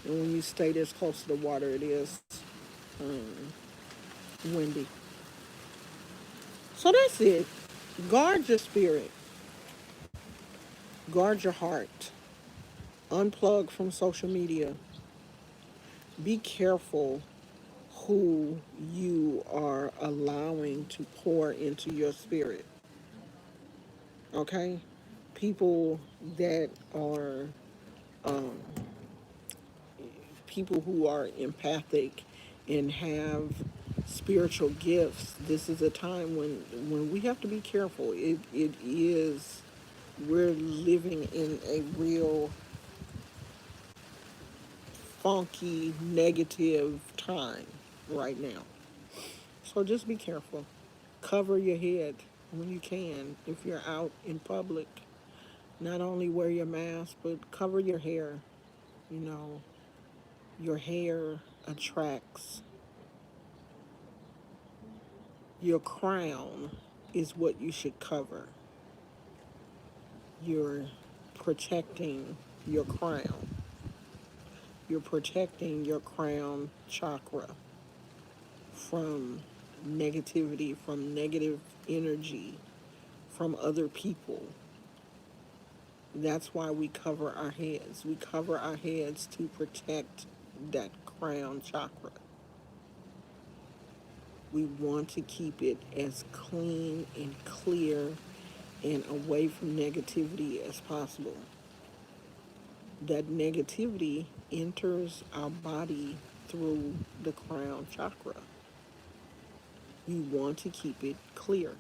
Speaker 1: And when you stay this close to the water, it is um, windy. So that's it. Guard your spirit. Guard your heart. Unplug from social media. Be careful who you are allowing to pour into your spirit. Okay? People that are um, people who are empathic and have spiritual gifts, this is a time when we have to be careful. It is, we're living in a real funky, negative time right now. So just be careful. Cover your head when you can. If you're out in public, not only wear your mask, but cover your hair. You know, your hair attracts, your crown is what you should cover. You're protecting your crown. You're protecting your crown chakra from negativity, from negative energy, from other people. That's why we cover our heads. We cover our heads to protect that crown chakra. We want to keep it as clean and clear and away from negativity as possible. That negativity enters our body through the crown chakra. We want to keep it clear.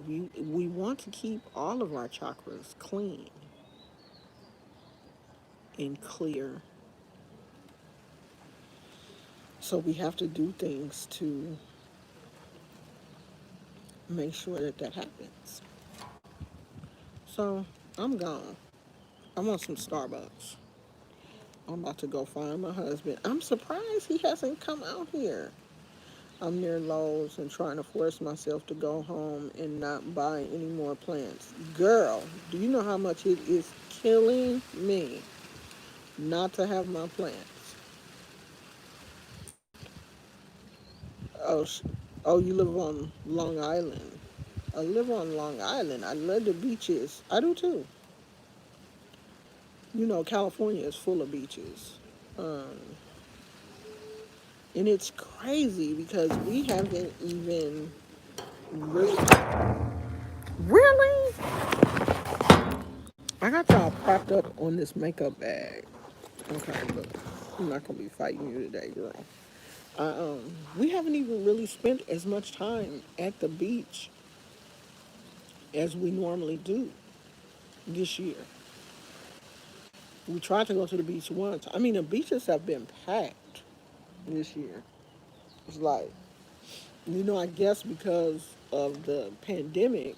Speaker 1: We want to keep all of our chakras clean and clear. So we have to do things to make sure that that happens. So I'm gone. I want some Starbucks. I'm about to go find my husband. I'm surprised he hasn't come out here. I'm near Lowe's and trying to force myself to go home and not buy any more plants. Girl, do you know how much it is killing me not to have my plants? Oh, oh, you live on Long Island. I live on Long Island. I love the beaches. I do too. You know, California is full of beaches. Um, and it's crazy because we haven't even really. Really? I got y'all propped up on this makeup bag. Okay, but I'm not gonna be fighting you today, girl. We haven't even really spent as much time at the beach as we normally do this year. We tried to go to the beach once. I mean, the beaches have been packed this year. It's like, I guess because of the pandemic,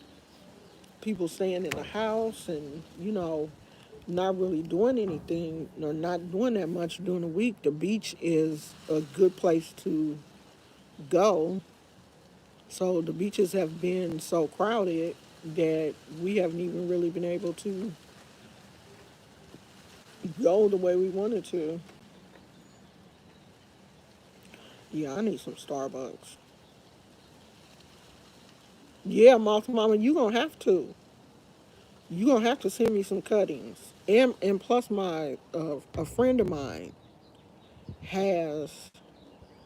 Speaker 1: people staying in the house and, not really doing anything or not doing that much during the week, the beach is a good place to go. So the beaches have been so crowded that we haven't even really been able to go the way we wanted to. Yeah, I need some Starbucks. Yeah, Moth Mama, you gonna have to. You gonna have to send me some cuttings. And plus, my a friend of mine has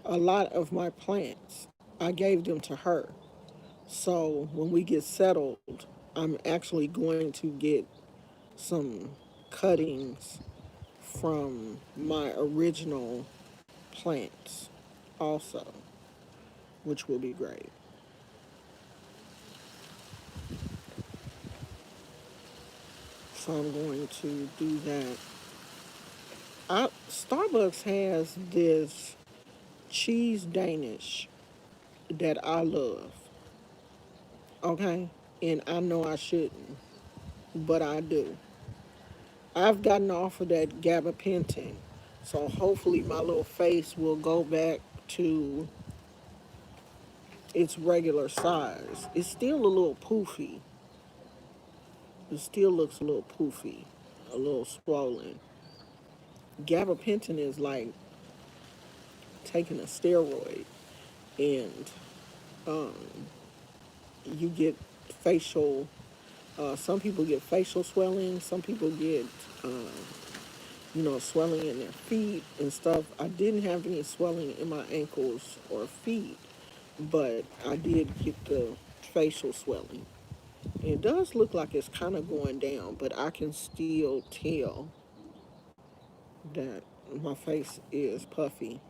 Speaker 1: a lot of my plants. I gave them to her. So when we get settled, I'm actually going to get some cuttings from my original plants also, which will be great. So I'm going to do that. Starbucks has this cheese Danish that I love, okay? And I know I shouldn't, but I do. I've gotten off of that gabapentin, so hopefully my little face will go back to its regular size. It's still a little poofy. It still looks a little poofy, a little swollen. Gabapentin is like taking a steroid, and um, you get facial. Some people get facial swelling. Some people get, swelling in their feet and stuff. I didn't have any swelling in my ankles or feet, but I did get the facial swelling. It does look like it's kind of going down, but I can still tell that. my face is puffy.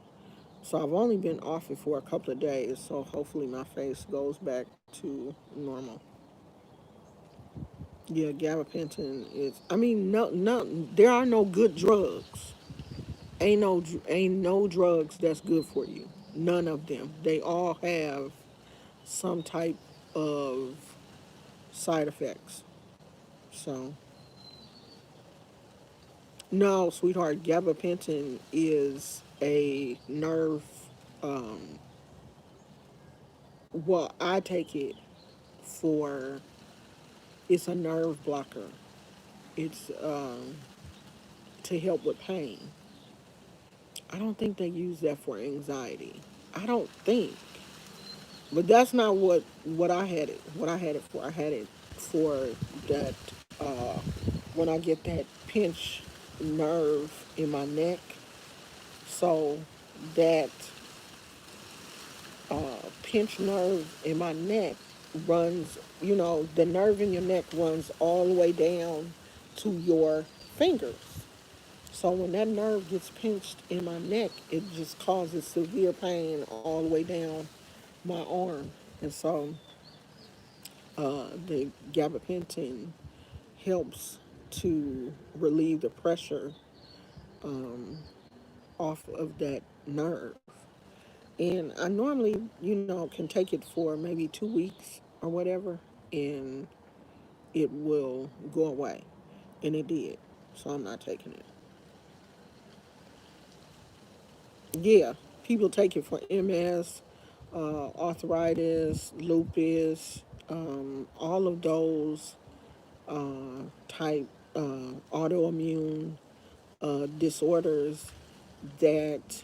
Speaker 1: So I've only been off it for a couple of days. So hopefully my face goes back to normal. Yeah, gabapentin is. I mean, no, there are no good drugs. Ain't no drugs that's good for you. None of them. They all have some type of side effects. So no, sweetheart, gabapentin is a nerve. Um, well, I take it for it's a nerve blocker. It's to help with pain. I don't think they use that for anxiety. I don't think, but that's not what I had it. What I had it for. I had it for that uh, when I get that pinch nerve in my neck. So that pinch nerve in my neck runs. The nerve in your neck runs all the way down to your fingers. So when that nerve gets pinched in my neck, it just causes severe pain all the way down my arm. And so the gabapentin helps to relieve the pressure off of that nerve. And I normally, can take it for maybe 2 weeks or whatever, and it will go away. And it did. So I'm not taking it. Yeah, people take it for MS, arthritis, lupus, all of those type autoimmune disorders that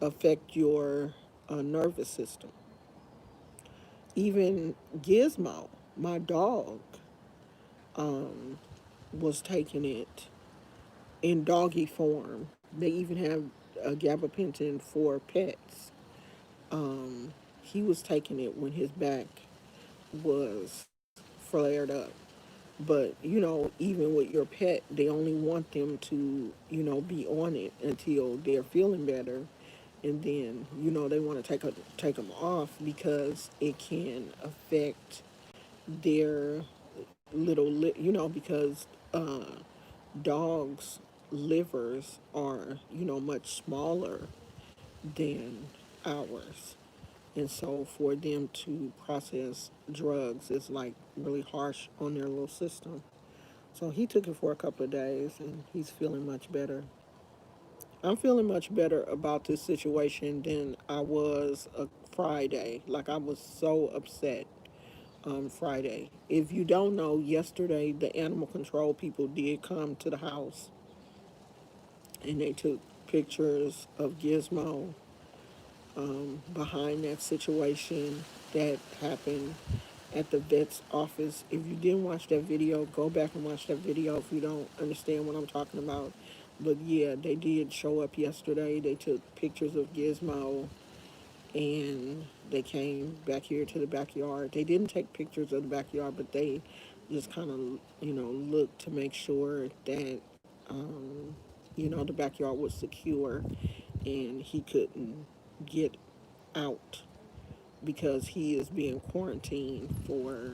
Speaker 1: affect your nervous system. Even Gizmo, my dog, was taking it in doggy form. They even have a gabapentin for pets. He was taking it when his back was flared up. But, even with your pet, they only want them to, be on it until they're feeling better. And then, they want to take them off because it can affect their because dogs' livers are, much smaller than ours. And so for them to process drugs is like really harsh on their little system. So he took it for a couple of days and he's feeling much better. I'm feeling much better about this situation than I was a Friday. Like I was so upset Friday. If you don't know, yesterday the animal control people did come to the house and they took pictures of Gizmo behind that situation that happened at the vet's office. If you didn't watch that video, go back and watch that video if you don't understand what I'm talking about. But yeah, they did show up yesterday. They took pictures of Gizmo and they came back here to the backyard. They didn't take pictures of the backyard, but they just kind of, looked to make sure that, the backyard was secure and he couldn't get out because he is being quarantined for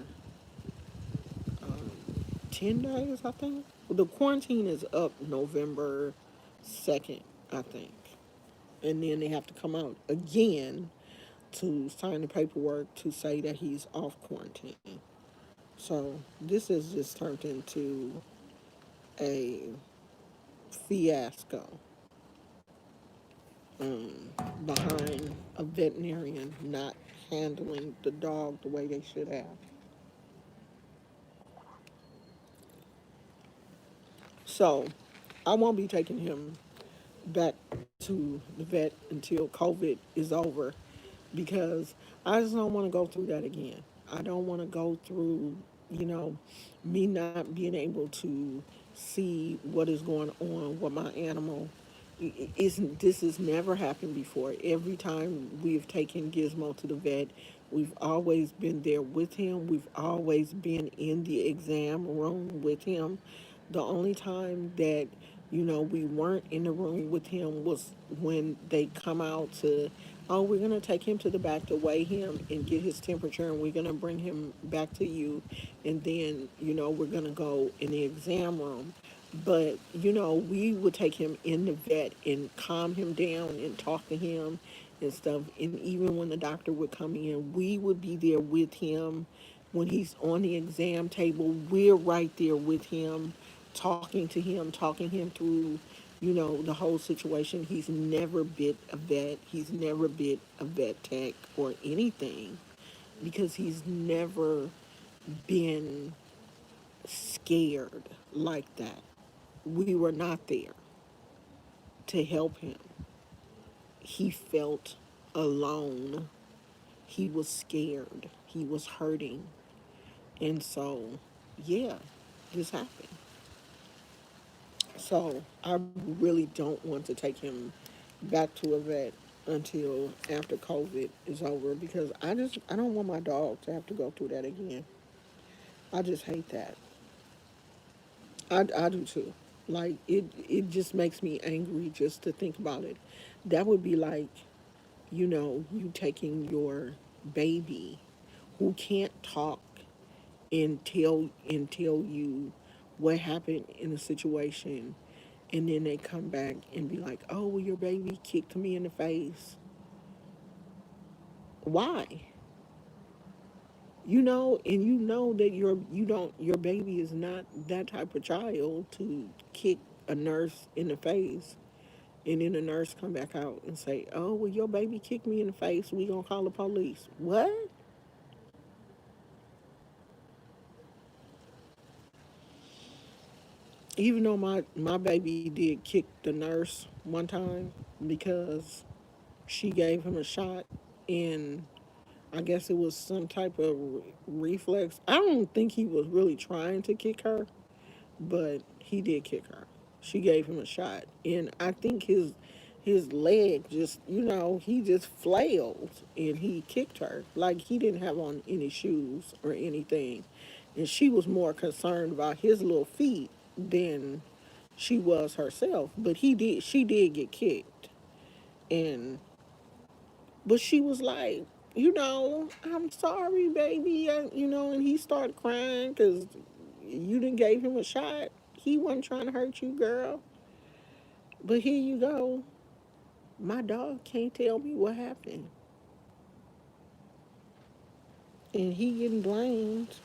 Speaker 1: 10 days, I think. The quarantine is up November 2nd, I think. And then they have to come out again to sign the paperwork to say that he's off quarantine. So this has just turned into a fiasco behind a veterinarian not handling the dog the way they should have. So I won't be taking him back to the vet until COVID is over because I just don't want to go through that again. I don't want to go through, you know, me not being able to see what is going on with my animal. This has never happened before. Every time we've taken Gizmo to the vet, we've always been there with him. We've always been in the exam room with him. The only time that We weren't in the room with him was when they come out to, oh, we're going to take him to the back to weigh him and get his temperature, and we're going to bring him back to you. And then, we're going to go in the exam room. But, we would take him in the vet and calm him down and talk to him and stuff. And even when the doctor would come in, we would be there with him. When he's on the exam table, we're right there with him, talking him through, the whole situation. He's never bit a vet. He's never bit a vet tech or anything because he's never been scared like that. We were not there to help him. He felt alone. He was scared. He was hurting. And so, yeah, this happened. So I really don't want to take him back to a vet until after COVID is over because I don't want my dog to have to go through that again. I just hate that. I do too. Like it just makes me angry just to think about it. That would be like, you taking your baby who can't talk and tell you what happened in a situation, and then they come back and be like, "Oh, well, your baby kicked me in the face." Why? And that your baby is not that type of child to kick a nurse in the face, and then the nurse come back out and say, "Oh, well, your baby kicked me in the face. We gonna call the police." What? Even though my baby did kick the nurse one time because she gave him a shot, and I guess it was some type of reflex. I don't think he was really trying to kick her, but he did kick her. She gave him a shot, and I think his leg just, he just flailed and he kicked her. Like he didn't have on any shoes or anything, and she was more concerned about his little feet than she was herself. But she did get kicked, and but she was like, I'm sorry, baby. And he started crying because you didn't gave him a shot. He wasn't trying to hurt you, girl. But here you go. My dog can't tell me what happened. And he getting blamed.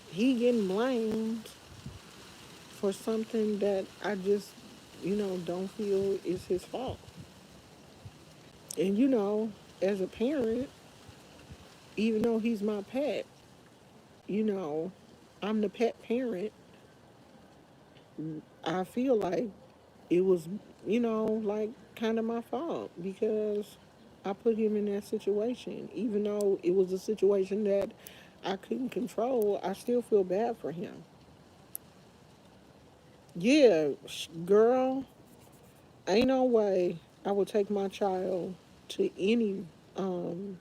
Speaker 1: He getting blamed for something that I just, don't feel is his fault. And, as a parent, even though he's my pet, you know, I'm the pet parent. I feel like it was, like kind of my fault because I put him in that situation. Even though it was a situation that I couldn't control, I still feel bad for him. Yeah, girl, ain't no way I would take my child to any um,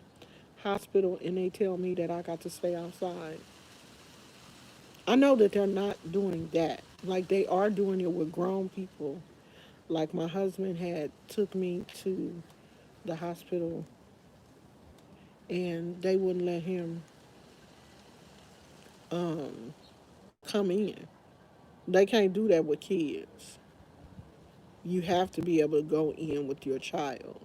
Speaker 1: hospital and they tell me that I got to stay outside. I know that they're not doing that. Like they are doing it with grown people. Like my husband had took me to the hospital and they wouldn't let him um, come in. They can't do that with kids. You have to be able to go in with your child.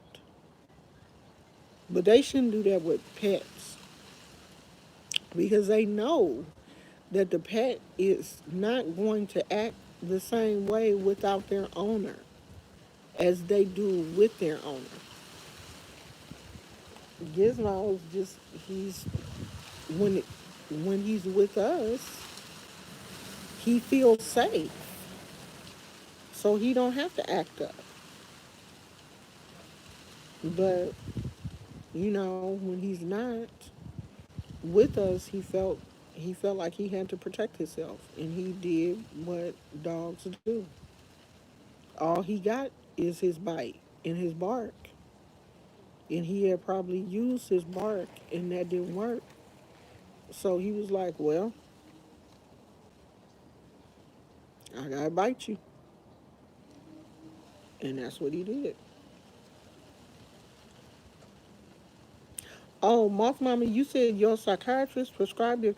Speaker 1: But they shouldn't do that with pets because they know that the pet is not going to act the same way without their owner as they do with their owner. Gizmo's just he's when when he's with us, he feels safe, so he don't have to act up. But when he's not with us, he felt like he had to protect himself, and he did what dogs do. All he got is his bite and his bark, and he had probably used his bark, and that didn't work. So he was like, "Well, I gotta bite you." And that's what he did. Oh, Moth Mama, you said your psychiatrist prescribed it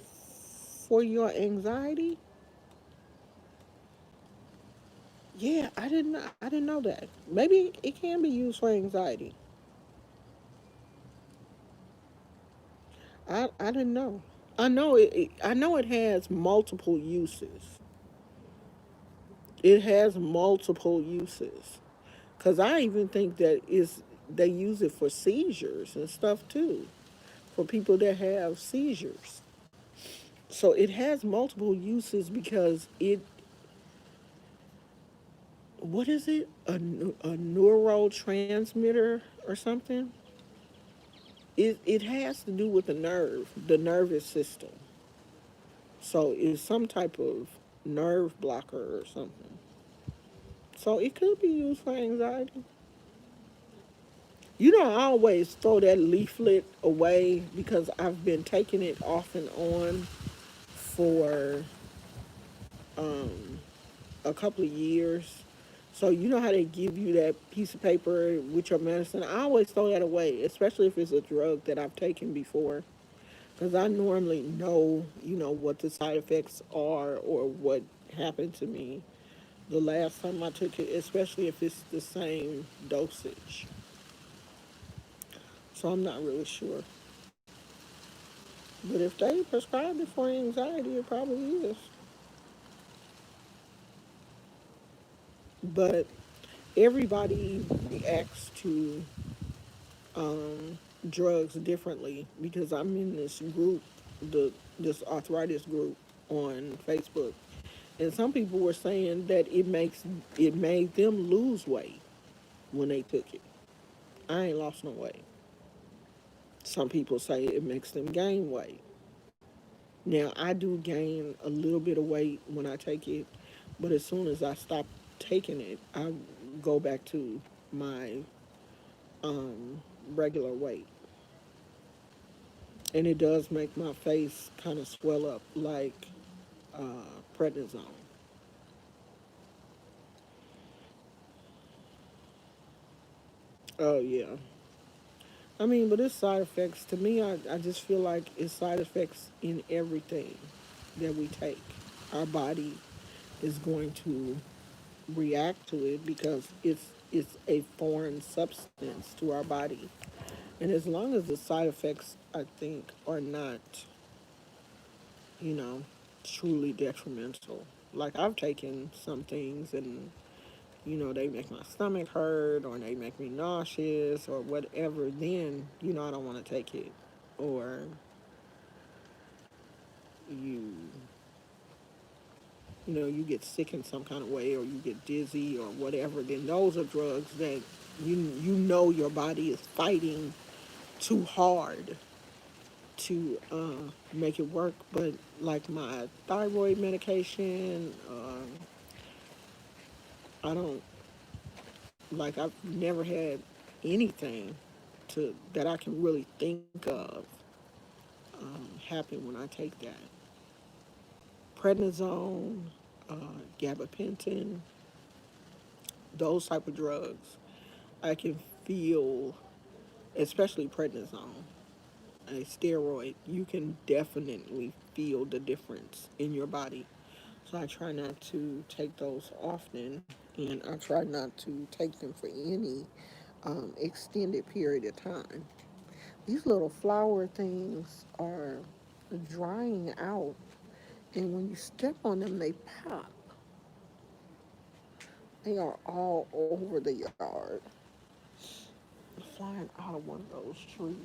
Speaker 1: for your anxiety? Yeah, I didn't know that. Maybe it can be used for anxiety. I didn't know. I know it has multiple uses. It has multiple uses. Cause I even think that is they use it for seizures and stuff too, for people that have seizures. So it has multiple uses because what is it? A neurotransmitter or something? It has to do with the nervous system. So it's some type of nerve blocker or something. So it could be used for anxiety. You know, I always throw that leaflet away because I've been taking it off and on for um, a couple of years. So you know how they give you that piece of paper with your medicine? I always throw that away, especially if it's a drug that I've taken before. Because I normally know, what the side effects are or what happened to me the last time I took it, especially if it's the same dosage. So I'm not really sure. But if they prescribed it for anxiety, it probably is. But everybody reacts to um, drugs differently because I'm in this group, the this arthritis group on Facebook, and some people were saying that it made them lose weight when they took it. I ain't lost no weight. Some people say it makes them gain weight. Now I do gain a little bit of weight when I take it, but as soon as I stop taking it, I go back to my um, regular weight. And it does make my face kind of swell up like prednisone. Oh yeah. I mean, but it's side effects. To me, I just feel like it's side effects in everything that we take. Our body is going to react to it because it's a foreign substance to our body. And as long as the side effects, I think, are not, you know, truly detrimental. Like I've taken some things and they make my stomach hurt or they make me nauseous or whatever, then, I don't want to take it. Or you, you get sick in some kind of way or you get dizzy or whatever, then those are drugs that your body is fighting too hard to make it work. But like my thyroid medication, I don't, like I've never had anything to that I can really think of happen when I take that. Prednisone, gabapentin, those type of drugs, I can feel, especially prednisone, a steroid, you can definitely feel the difference in your body. So I try not to take those often, and I try not to take them for any extended period of time. These little flower things are drying out, and when you step on them, they pop. They are all over the yard. Flying out of one of those trees.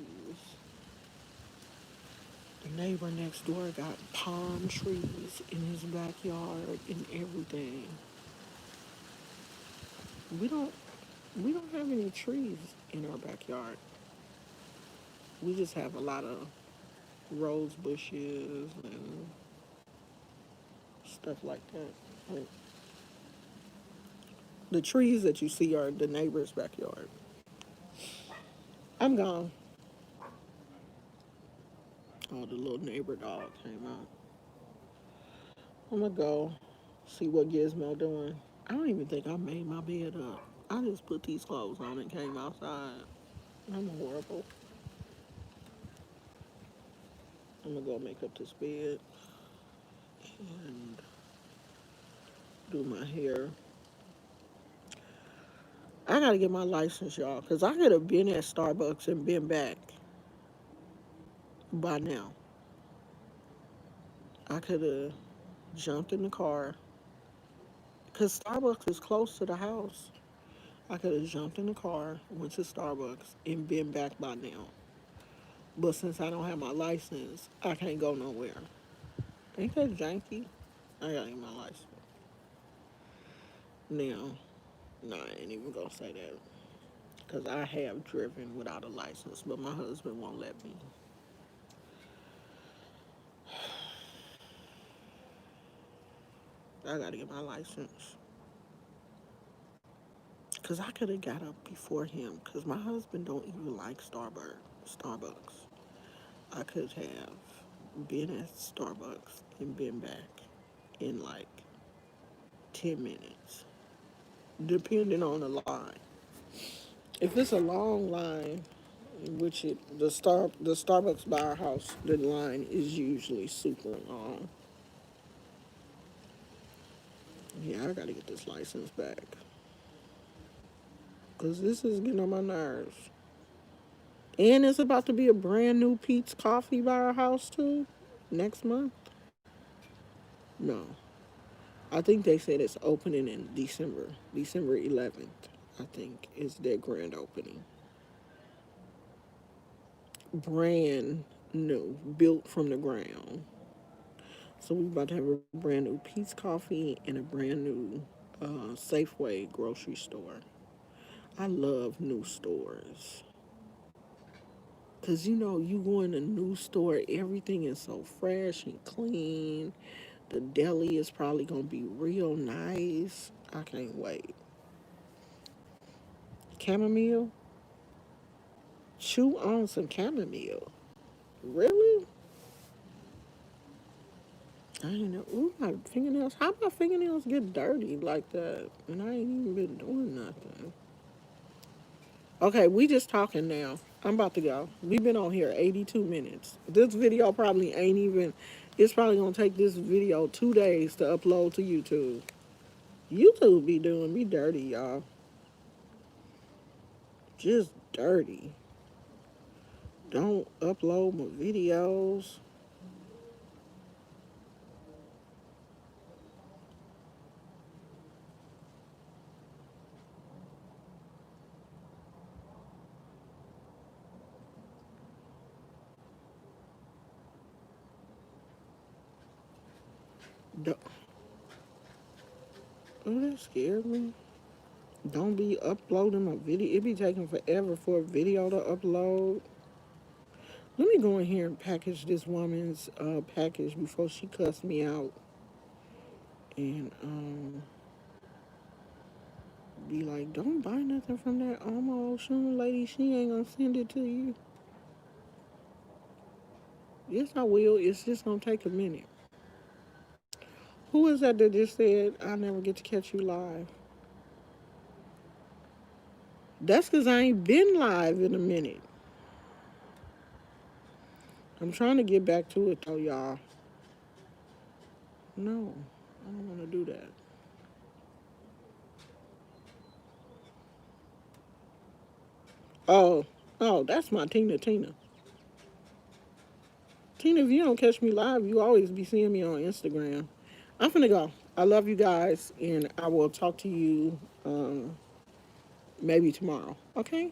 Speaker 1: The neighbor next door got palm trees in his backyard and everything. We don't we don't have any trees in our backyard. We just have a lot of rose bushes and stuff like that. Like, the trees that you see are the neighbor's backyard. I'm gone. Oh, the little neighbor dog came out. I'm gonna go see what Gizmo doing. I don't even think I made my bed up. I just put these clothes on and came outside. I'm horrible. I'm gonna go make up this bed and do my hair. I gotta get my license, y'all, because I could have been at Starbucks and been back by now. I could have jumped in the car because Starbucks is close to the house. I could have jumped in the car, went to Starbucks, and been back by now. But since I don't have my license, I can't go nowhere. Ain't that janky? I gotta get my license. Now, nah, I ain't even gonna say that. Because I have driven without a license, but my husband won't let me. I gotta get my license. Because I could have got up before him. Because my husband don't even like Starbucks. I could have been at Starbucks and been back in like 10 minutes, depending on the line. If it's a long line, which the Starbucks by our house, the line is usually super long. Yeah, I gotta get this license back because this is getting on my nerves. And it's about to be a brand new Pete's Coffee by our house too, next month. No, I think they said it's opening in December, December 11th. I think is their grand opening. Brand new, built from the ground. So we about to have a brand new Pete's Coffee and a brand new Safeway grocery store. I love new stores. Cause you go in a new store, everything is so fresh and clean. The deli is probably gonna be real nice. I can't wait. Chamomile? Chew on some chamomile. Really? I didn't know. Ooh, my fingernails. How my fingernails get dirty like that? And I ain't even been doing nothing. Okay, we just talking now. I'm about to go. We've been on here 82 minutes. This video probably ain't even, it's probably gonna take this video 2 days to upload to YouTube. YouTube be doing me dirty, y'all. Just dirty. Don't upload my videos. Don't, oh, that scared me. Don't be uploading my video. It be taking forever for a video to upload. Let me go in here and package this woman's package before she cuss me out. And be like, don't buy nothing from that Alma Ocean lady. She ain't gonna send it to you. Yes, I will. It's just gonna take a minute. Who is that just said I never get to catch you live? That's because I ain't been live in a minute. I'm trying to get back to it though, y'all. No, I don't want to do that. Oh, oh, that's my Tina Tina. Tina, if you don't catch me live, you always be seeing me on Instagram. I'm finna go. I love you guys, and I will talk to you maybe tomorrow. Okay?